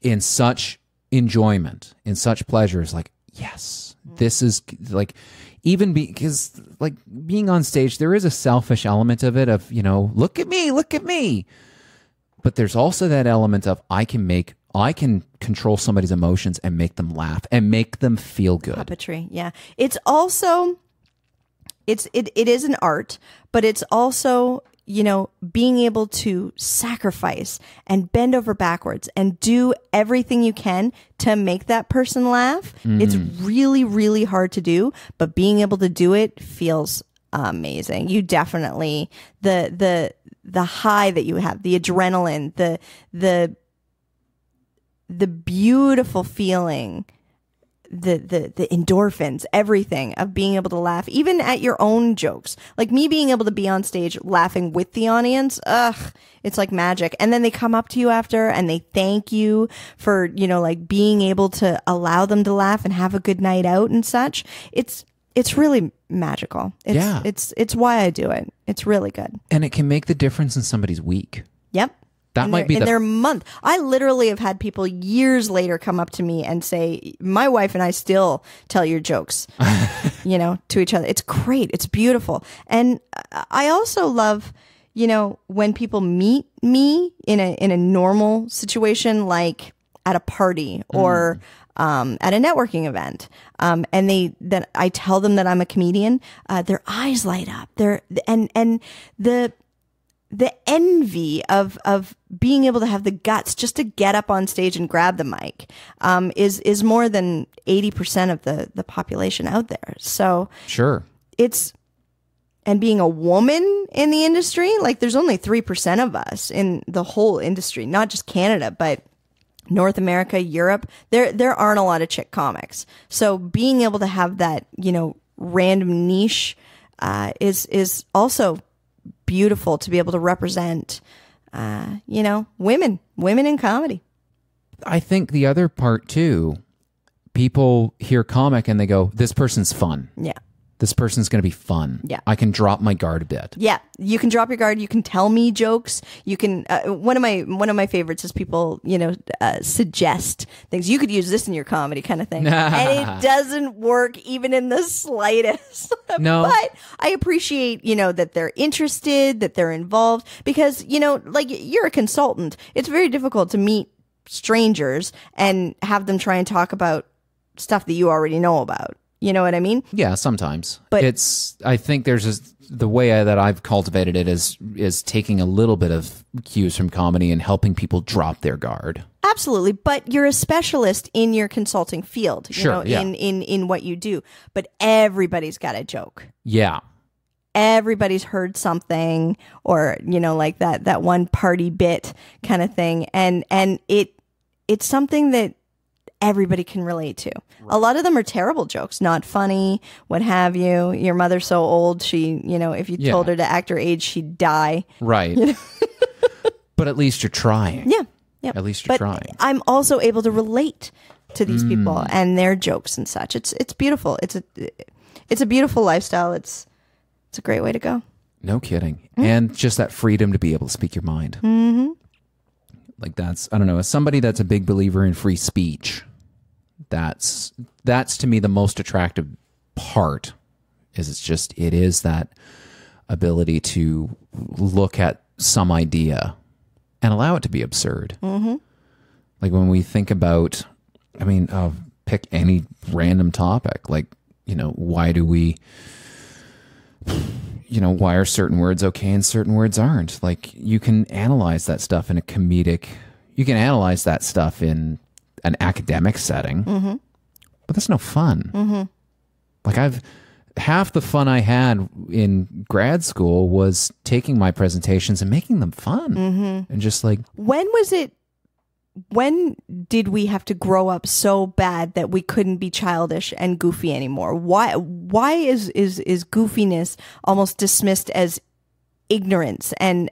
in such enjoyment, in such pleasure is like, yes, this is like, even because like being on stage, there is a selfish element of it of, look at me. But there's also that element of I can control somebody's emotions and make them laugh and make them feel good. Puppetry, yeah. It's also, it is an art, but it's also, being able to sacrifice and bend over backwards and do everything you can to make that person laugh. It's really, really hard to do, but being able to do it feels amazing. You definitely, the high that you have, the adrenaline, the the beautiful feeling, the endorphins, everything of being able to laugh, even at your own jokes. Like me being able to be on stage laughing with the audience, it's like magic. And then they come up to you after and they thank you for, like being able to allow them to laugh and have a good night out and such. It's really magical. It's why I do it. It's really good. And it can make the difference in somebody's week. Yep. That might be in their month. I literally have had people years later come up to me and say, my wife and I still tell your jokes, to each other. It's great. It's beautiful. And I also love, when people meet me in a normal situation, like at a party or at a networking event, and that I tell them that I'm a comedian, their eyes light up. And the envy of being able to have the guts just to get up on stage and grab the mic is more than 80% of the population out there. So sure, and being a woman in the industry, like there's only 3% of us in the whole industry, not just Canada, but North America, Europe. There aren't a lot of chick comics. So being able to have that, random niche is also beautiful to be able to represent, women in comedy. I think the other part too, people hear comic and they go, this person's fun. Yeah. This person's going to be fun. Yeah. I can drop my guard a bit. Yeah. You can drop your guard. You can tell me jokes. You can, one of my favorites is people, suggest things. You could use this in your comedy kind of thing. And it doesn't work even in the slightest. No. But I appreciate, that they're interested, that they're involved because, like you're a consultant. It's very difficult to meet strangers and have them try and talk about stuff that you already know about. You know what I mean? Yeah, sometimes. But I think the way that I've cultivated it is taking a little bit of cues from comedy and helping people drop their guard. Absolutely. But you're a specialist in your consulting field, Sure, yeah. in what you do. But everybody's got a joke. Yeah. Everybody's heard something or, like that one party bit kind of thing. And it's something that everybody can relate to. Right. A lot of them are terrible jokes, not funny, what have you. Your mother's so old, she, if you told her to act her age, she'd die. Right. But at least you're trying. Yeah. Yeah. At least you're trying. I'm also able to relate to these people and their jokes and such. It's beautiful. It's a beautiful lifestyle. It's a great way to go. No kidding. And just that freedom to be able to speak your mind. Mm-hmm. Like that's, I don't know, as somebody that's a big believer in free speech, that's to me the most attractive part it is that ability to look at some idea and allow it to be absurd. Mm-hmm. Like when we think about, pick any random topic, like, why are certain words okay and certain words aren't? Like you can analyze that stuff in you can analyze that stuff in an academic setting, but that's no fun. Mm-hmm. Like half the fun I had in grad school was taking my presentations and making them fun. Mm-hmm. And just like, when did we have to grow up so bad that we couldn't be childish and goofy anymore? Why is goofiness almost dismissed as ignorance and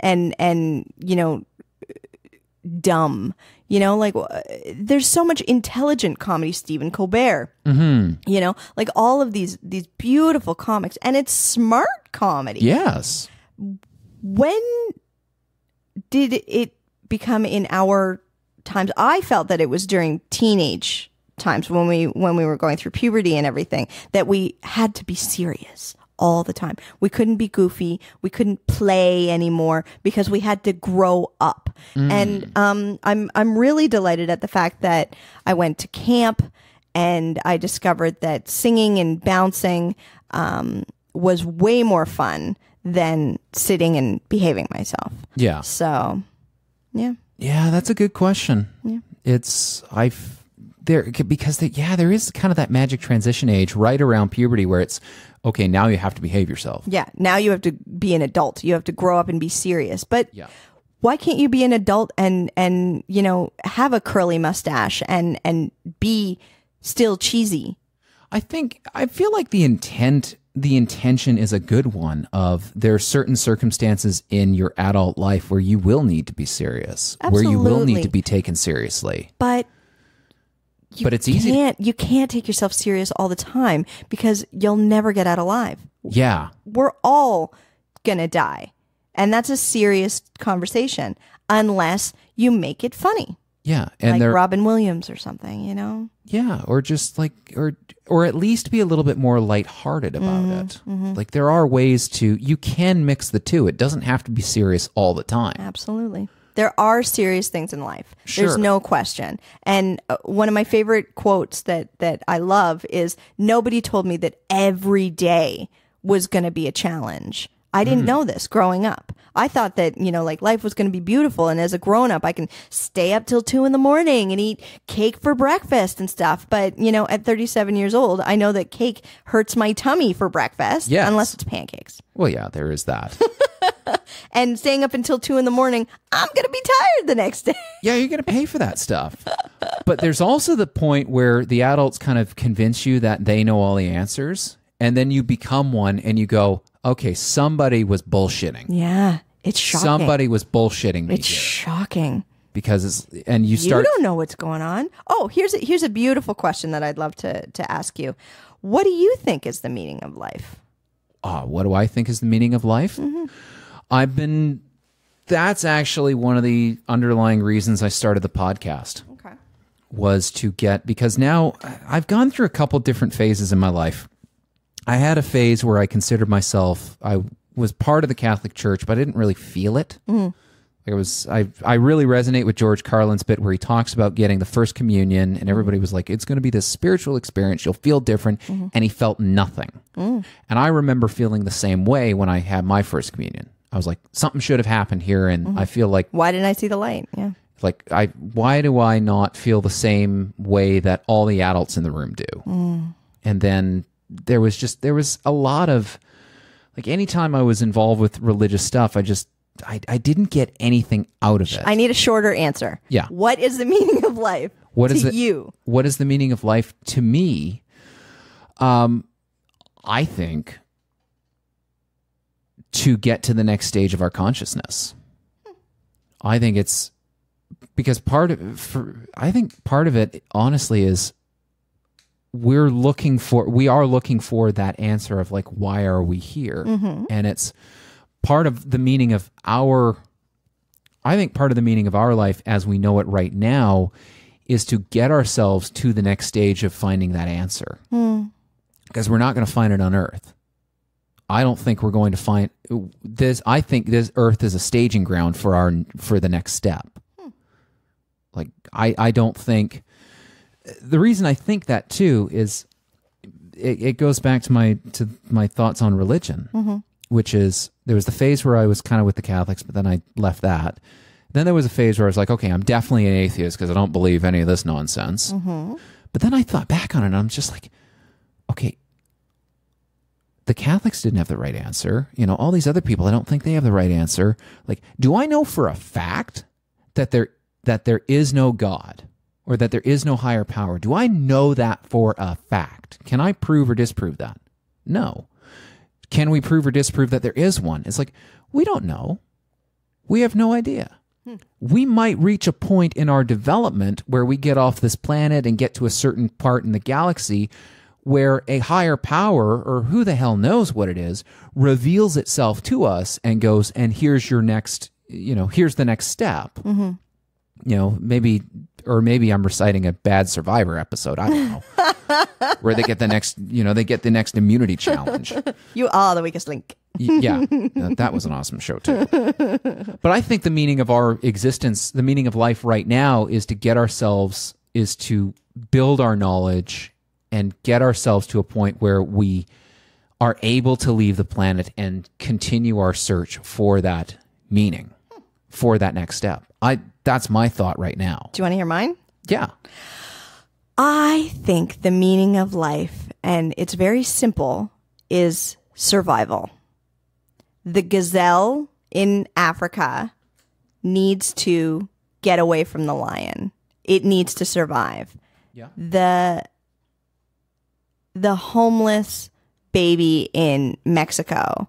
dumb? There's so much intelligent comedy, Stephen Colbert, like all of these beautiful comics, and it's smart comedy. Yes. When did it become in our times? I felt that it was during teenage times when we were going through puberty and everything that we had to be serious all the time. We couldn't be goofy. We couldn't play anymore because we had to grow up. And I'm really delighted at the fact that I went to camp and I discovered that singing and bouncing was way more fun than sitting and behaving myself. Yeah. So, yeah. Yeah, that's a good question. Yeah. There is kind of that magic transition age right around puberty where it's, okay, now you have to behave yourself. Yeah, now you have to be an adult. You have to grow up and be serious. But Why can't you be an adult and have a curly mustache and be still cheesy? I feel like the intention is a good one of there are certain circumstances in your adult life where you will need to be serious, Absolutely. where you will need to be taken seriously. But it's easy. You can't take yourself serious all the time because you'll never get out alive. Yeah. We're all going to die. And that's a serious conversation unless you make it funny. Yeah. And like Robin Williams or something, Yeah. Or just like, or at least be a little bit more lighthearted about it. Mm-hmm. Like there are ways you can mix the two. It doesn't have to be serious all the time. Absolutely. There are serious things in life. Sure. There's no question. And one of my favorite quotes that I love is, nobody told me that every day was going to be a challenge. I didn't know this growing up. I thought that, like life was going to be beautiful. And as a grown up, I can stay up till 2 a.m. and eat cake for breakfast and stuff. But, at 37 years old, I know that cake hurts my tummy for breakfast. Yes. Unless it's pancakes. Well, yeah, there is that. And staying up until 2 a.m, I'm going to be tired the next day. Yeah, you're going to pay for that stuff. But there's also the point where the adults kind of convince you that they know all the answers. And then you become one and you go, okay, somebody was bullshitting. Yeah, it's shocking. Somebody was bullshitting me. It's shocking. Because you You don't know what's going on. Oh, here's a beautiful question that I'd love to ask you. What do you think is the meaning of life? What do I think is the meaning of life? Mm-hmm. That's actually one of the underlying reasons I started the podcast. Okay. Was because now I've gone through a couple different phases in my life. I had a phase where I considered myself, I was part of the Catholic Church, but I didn't really feel it. Mm. I really resonate with George Carlin's bit where he talks about getting the first communion, and everybody was like, it's going to be this spiritual experience. You'll feel different. Mm-hmm. And he felt nothing. Mm. And I remember feeling the same way when I had my first communion. I was like, something should have happened here. And I feel like, why didn't I see the light? Yeah. Like, why do I not feel the same way that all the adults in the room do? Mm. And then there was a lot of, like, anytime I was involved with religious stuff, I didn't get anything out of it. I need a shorter answer. Yeah. What is the meaning of life to you? What is the meaning of life to me? I think to get to the next stage of our consciousness. I think it's because part of it honestly is we are looking for that answer of like, why are we here? Mm-hmm. And it's part of the meaning of part of the meaning of our life as we know it right now is to get ourselves to the next stage of finding that answer. Because we're not going to find it on Earth. I don't think we're going to find this. I think this Earth is a staging ground for the next step. Like, I don't think, the reason I think that too is it goes back to my thoughts on religion, mm-hmm. which is there was the phase where I was kind of with the Catholics, but then I left that. Then there was a phase where I was like, okay, I'm definitely an atheist because I don't believe any of this nonsense. Mm-hmm. But then I thought back on it and I'm just like, okay, the Catholics didn't have the right answer. You know, all these other people, I don't think they have the right answer. Like, do I know for a fact that there is no God or that there is no higher power? Do I know that for a fact? Can I prove or disprove that? No. Can we prove or disprove that there is one? It's like, we don't know. We have no idea. We might reach a point in our development where we get off this planet and get to a certain part in the galaxy where a higher power, or who the hell knows what it is, reveals itself to us and goes, and here's your next, here's the next step. Mm-hmm. Maybe I'm reciting a bad Survivor episode. I don't know. Where they get the next, the next immunity challenge. You are the weakest link. Yeah, that was an awesome show too. But I think the meaning of our existence, the meaning of life right now is to build our knowledge and get ourselves to a point where we are able to leave the planet and continue our search for that meaning, for that next step. That's my thought right now. Do you want to hear mine? Yeah. I think the meaning of life, and it's very simple, is survival. The gazelle in Africa needs to get away from the lion. It needs to survive. Yeah. The homeless baby in Mexico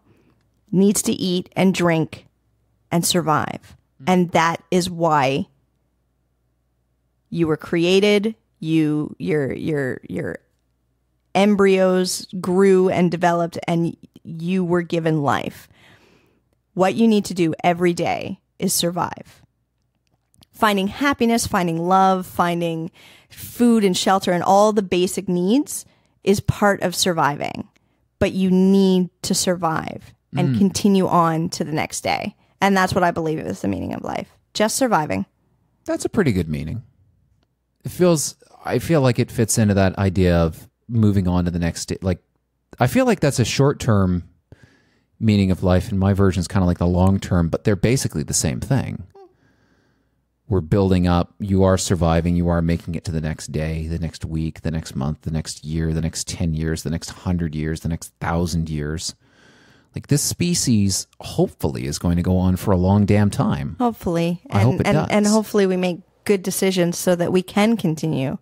needs to eat and drink and survive. And that is why you were created. Your embryos grew and developed, and you were given life. What you need to do every day is survive. Finding happiness, finding love, finding food and shelter, and all the basic needs is part of surviving. But you need to survive and continue on to the next day. And that's what I believe is the meaning of life. Just surviving. That's a pretty good meaning. I feel like it fits into that idea of moving on to the next day. Like, I feel like that's a short-term meaning of life, and my version is kind of like the long-term, but they're basically the same thing. We're building up. You are surviving. You are making it to the next day, the next week, the next month, the next year, the next 10 years, the next 100 years, the next 1,000 years. Like, this species, hopefully, is going to go on for a long damn time. Hopefully. I hope it does. And hopefully we make good decisions so that we can continue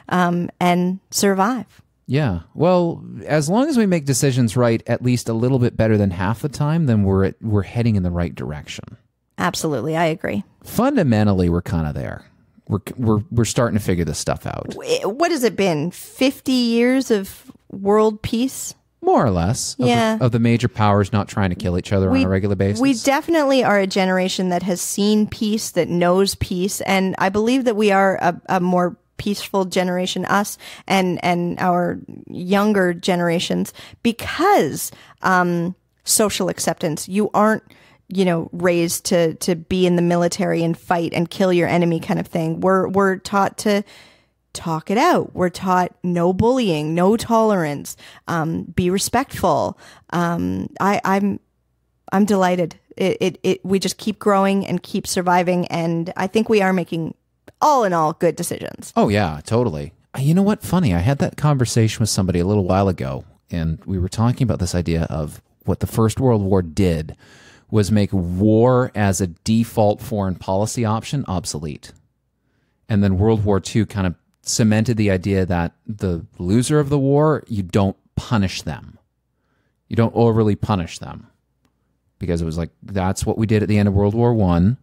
and survive. Yeah. Well, as long as we make decisions right at least a little bit better than half the time, then we're heading in the right direction. Absolutely. I agree. Fundamentally, we're kind of there. We're starting to figure this stuff out. What has it been? 50 years of world peace? More or less. Yeah. Of the major powers not trying to kill each other on a regular basis. We definitely are a generation that has seen peace, that knows peace. And I believe that we are a more peaceful generation, us and our younger generations, because social acceptance. You aren't, raised to be in the military and fight and kill your enemy kind of thing. We're taught to talk it out. We're taught no bullying, no tolerance, be respectful. I'm delighted. We just keep growing and keep surviving, and I think we are making, all in all, good decisions. Oh yeah, totally. You know what? Funny, I had that conversation with somebody a little while ago, and we were talking about this idea of what the First World War did was make war as a default foreign policy option obsolete. And then World War II kind of cemented the idea that the loser of the war, you don't punish them. You don't overly punish them. Because it was like, that's what we did at the end of World War I.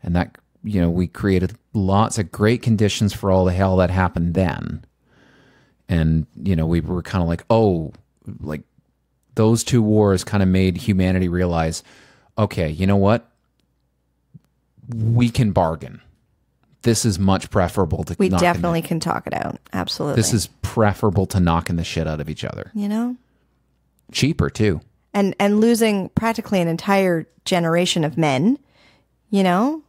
And that, we created lots of great conditions for all the hell that happened then. And, we were kind of like, those two wars kind of made humanity realize, okay, you know what? We can bargain. This is much preferable to. We definitely can talk it out. Absolutely. This is preferable to knocking the shit out of each other. Cheaper too. And losing practically an entire generation of men. And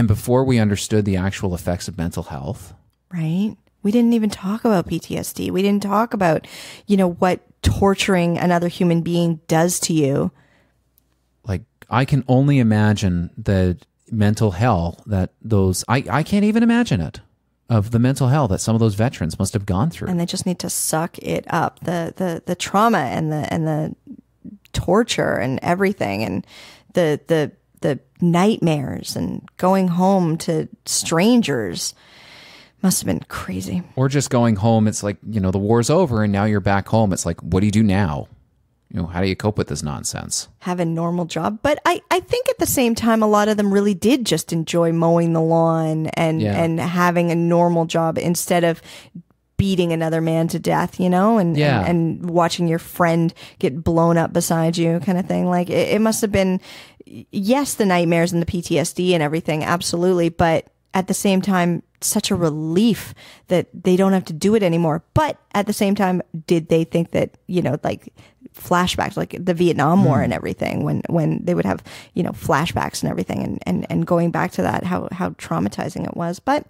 before we understood the actual effects of mental health. Right. We didn't even talk about PTSD. We didn't talk about, what torturing another human being does to you. Like, I can only imagine the mental hell that those, I can't even imagine it, of the mental hell that some of those veterans must have gone through. And they just need to suck it up. The trauma and the torture and everything, and the nightmares and going home to strangers must have been crazy. Or just going home, it's like, the war's over and now you're back home. It's like, what do you do now? How do you cope with this nonsense? Have a normal job. But I think at the same time, a lot of them really did just enjoy mowing the lawn and having a normal job instead of beating another man to death, and watching your friend get blown up beside you kind of thing. Like, it must have been, yes, the nightmares and the PTSD and everything. Absolutely. But at the same time, such a relief that they don't have to do it anymore. But at the same time, did they think that, flashbacks, like the Vietnam War and everything, when they would have, flashbacks and everything, and going back to that, how traumatizing it was. But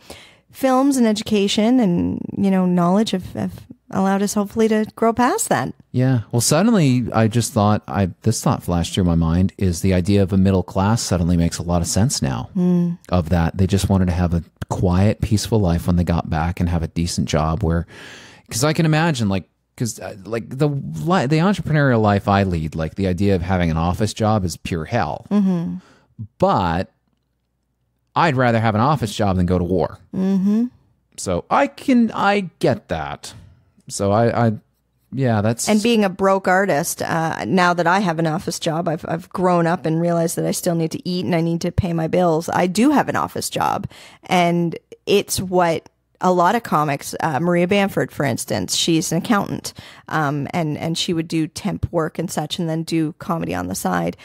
films and education and, knowledge have allowed us hopefully to grow past that. Yeah. Well, suddenly I just thought, this thought flashed through my mind, is the idea of a middle class suddenly makes a lot of sense now. Of that. They just wanted to have a quiet, peaceful life when they got back and have a decent job because I can imagine, because the entrepreneurial life I lead, like the idea of having an office job is pure hell. But I'd rather have an office job than go to war. Mm-hmm. So I get that. So yeah, that's... And being a broke artist, now that I have an office job, I've grown up and realized that I still need to eat and I need to pay my bills. I do have an office job, and it's what a lot of comics, Maria Bamford, for instance, she's an accountant, and she would do temp work and such, and then do comedy on the side.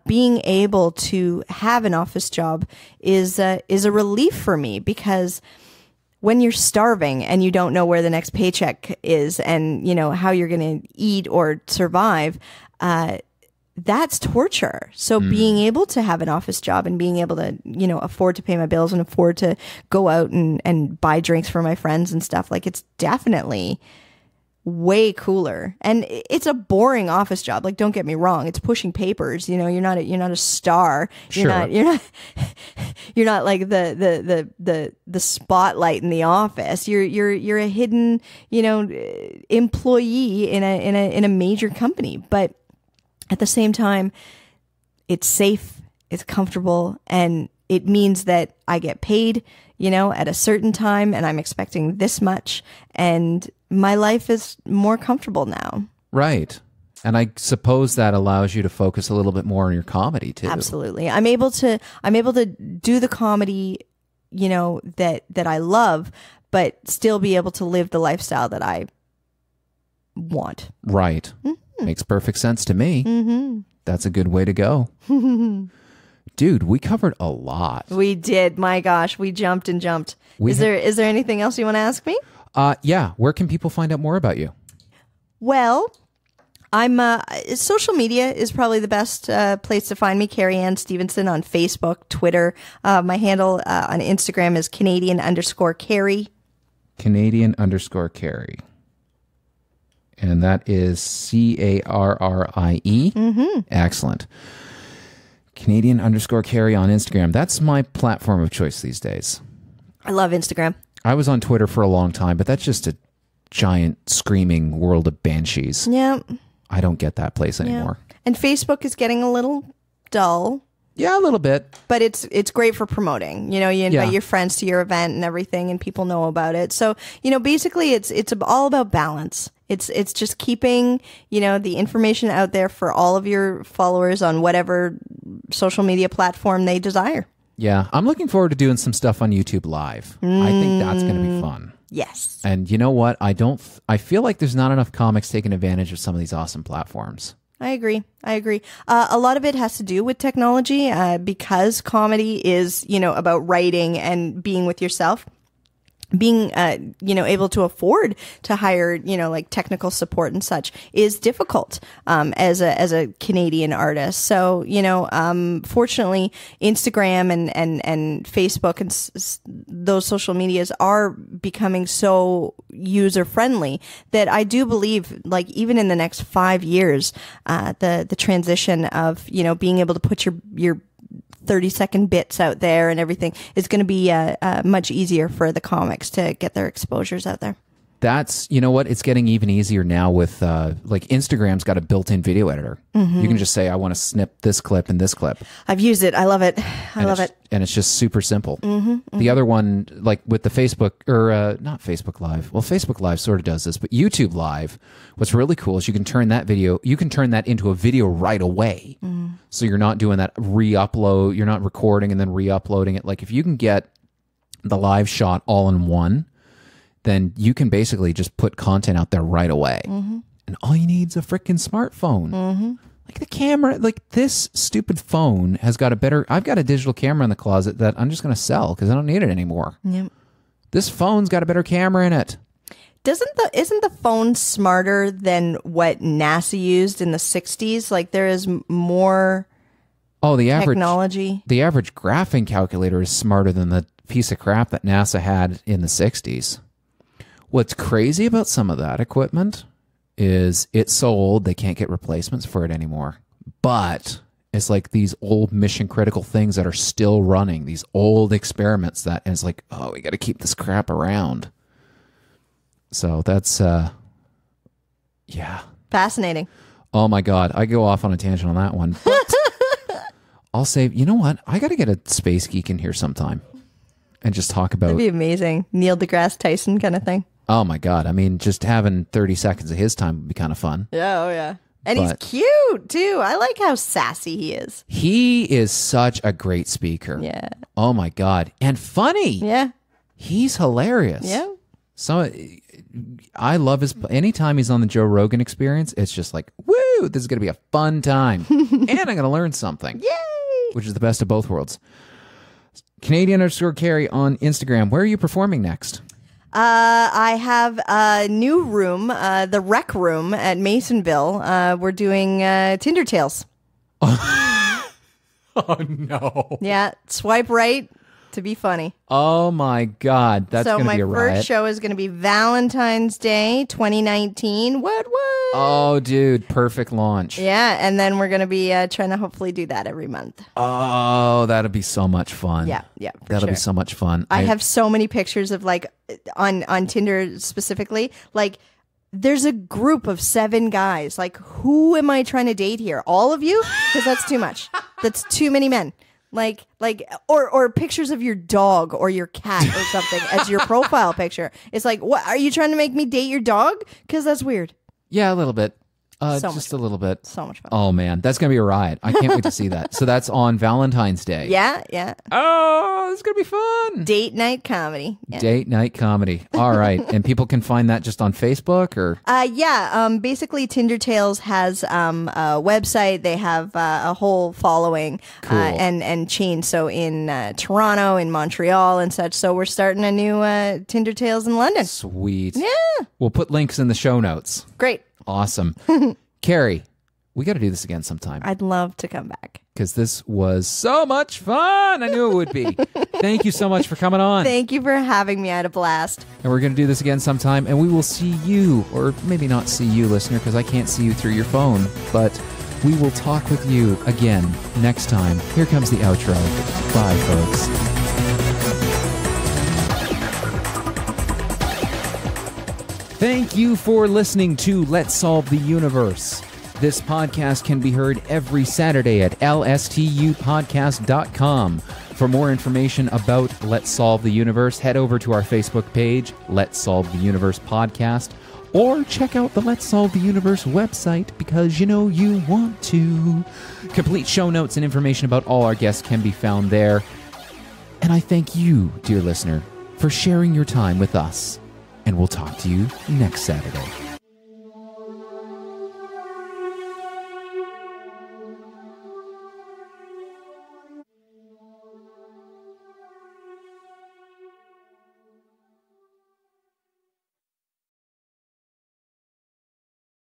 Being able to have an office job is a relief for me, because when you're starving and you don't know where the next paycheck is and, you know, how you're going to eat or survive, that's torture. So being able to have an office job and being able to, you know, afford to pay my bills and afford to go out and buy drinks for my friends and stuff, like, it's definitely way cooler. And it's a boring office job. Like, don't get me wrong, it's pushing papers. You know, you're not a star. You're not like the spotlight in the office. You're a hidden, you know, employee in a major company. But at the same time, it's safe, it's comfortable, and it means that I get paid, you know, at a certain time, and I'm expecting this much, and my life is more comfortable now. Right. And I suppose that allows you to focus a little bit more on your comedy too. Absolutely. I'm able to do the comedy, you know, that I love, but still be able to live the lifestyle that I want. Right. Mm-hmm. Makes perfect sense to me. Mm-hmm. That's a good way to go. Dude, we covered a lot. We did. My gosh, we jumped and jumped. Is there anything else you want to ask me? Yeah. Where can people find out more about you? Well, I'm social media is probably the best place to find me. Carrie Ann Stephenson on Facebook, Twitter. My handle on Instagram is Canadian_Carrie. Canadian_Carrie. And that is Carrie. Mm-hmm. Excellent. Canadian_Carrie on Instagram. That's my platform of choice these days. I love Instagram. I was on Twitter for a long time, but that's just a giant screaming world of banshees. Yeah. I don't get that place anymore. Yeah. And Facebook is getting a little dull. Yeah, a little bit. But it's great for promoting. You know, you invite your friends to your event and everything, and people know about it. So, you know, basically it's all about balance. It's just keeping, you know, the information out there for all of your followers on whatever social media platform they desire. Yeah, I'm looking forward to doing some stuff on YouTube Live. I think that's going to be fun. Yes. And you know what? I feel like there's not enough comics taking advantage of some of these awesome platforms. I agree. A lot of it has to do with technology, because comedy is, you know, about writing and being with yourself. Being, you know, able to afford to hire, you know, like technical support and such is difficult, as a Canadian artist. So, you know, fortunately, Instagram and Facebook and those social medias are becoming so user friendly that I do believe, like, even in the next 5 years, the transition of, you know, being able to put your 30-second bits out there and everything is going to be much easier for the comics to get their exposures out there. That's, you know what, it's getting even easier now with, like, Instagram's got a built-in video editor. Mm-hmm. You can just say, I want to snip this clip and this clip. I've used it. I love it. I love it. And it's just super simple. Mm-hmm, mm-hmm. The other one, like with the Facebook, or not Facebook Live. Well, Facebook Live sort of does this, but YouTube Live, what's really cool is you can turn that into a video right away. Mm. So you're not doing that re-upload, you're not recording and then re-uploading it. Like, if you can get the live shot all in one, then you can basically just put content out there right away. Mm-hmm. And all you need is a freaking smartphone. Mm-hmm. Like, the camera, like, this stupid phone has got I've got a digital camera in the closet that I'm just going to sell because I don't need it anymore. Yep. This phone's got a better camera in it. Isn't the phone smarter than what NASA used in the 60s? Like, there is more technology. The average graphing calculator is smarter than the piece of crap that NASA had in the 60s. What's crazy about some of that equipment is it's so old they can't get replacements for it anymore. But it's like these old mission critical things that are still running, these old experiments and it's like, oh, we got to keep this crap around. So that's, yeah. Fascinating. Oh my God. I go off on a tangent on that one. But I'll say, you know what? I got to get a space geek in here sometime and just talk about. That'd be amazing. Neil deGrasse Tyson kind of thing. Oh my God. I mean, just having 30 seconds of his time would be kind of fun. Yeah, oh yeah. And he's cute too. I like how sassy he is. He is such a great speaker. Yeah. Oh my God. And funny. Yeah. He's hilarious. Yeah. So I love his, anytime he's on the Joe Rogan Experience, it's just like, woo, this is going to be a fun time. And I'm going to learn something. Yay! Which is the best of both worlds. Canadian_Carrie on Instagram. Where are you performing next? I have a new room, the Rec Room at Masonville. We're doing Tinder Tales. Oh no. Yeah, swipe right to be funny. Oh my God, that's going to be a riot. So my first show is going to be Valentine's Day 2019. What? Oh, dude, perfect launch. Yeah, and then we're going to be trying to hopefully do that every month. Oh, that'll be so much fun. Yeah, that'll be so much fun. I have so many pictures of like on Tinder specifically, like there's a group of 7 guys. Like, who am I trying to date here? All of you? Because that's too much. That's too many men. Like, or pictures of your dog or your cat or something as your profile picture. It's like, what? Are you trying to make me date your dog? Because that's weird. Yeah, a little bit. So just a little bit. So much fun. Oh, man. That's going to be a riot. I can't wait to see that. So that's on Valentine's Day. Yeah. Oh, it's going to be fun. Date night comedy. Yeah. Date night comedy. All right. And people can find that just on Facebook or? Basically Tinder Tales has a website. They have a whole following and chain. So in Toronto, in Montreal and such. So we're starting a new Tinder Tales in London. Sweet. Yeah. We'll put links in the show notes. Great. Awesome. Carrie, we got to do this again sometime. I'd love to come back. Because this was so much fun. I knew it would be. Thank you so much for coming on. Thank you for having me. I had a blast. And we're going to do this again sometime. And we will see you, or maybe not see you, listener, because I can't see you through your phone. But we will talk with you again next time. Here comes the outro. Bye, folks. Thank you for listening to Let's Solve the Universe. This podcast can be heard every Saturday at lstupodcast.com. For more information about Let's Solve the Universe, head over to our Facebook page, Let's Solve the Universe Podcast, or check out the Let's Solve the Universe website because you know you want to. Complete show notes and information about all our guests can be found there. And I thank you, dear listener, for sharing your time with us. And we'll talk to you next Saturday.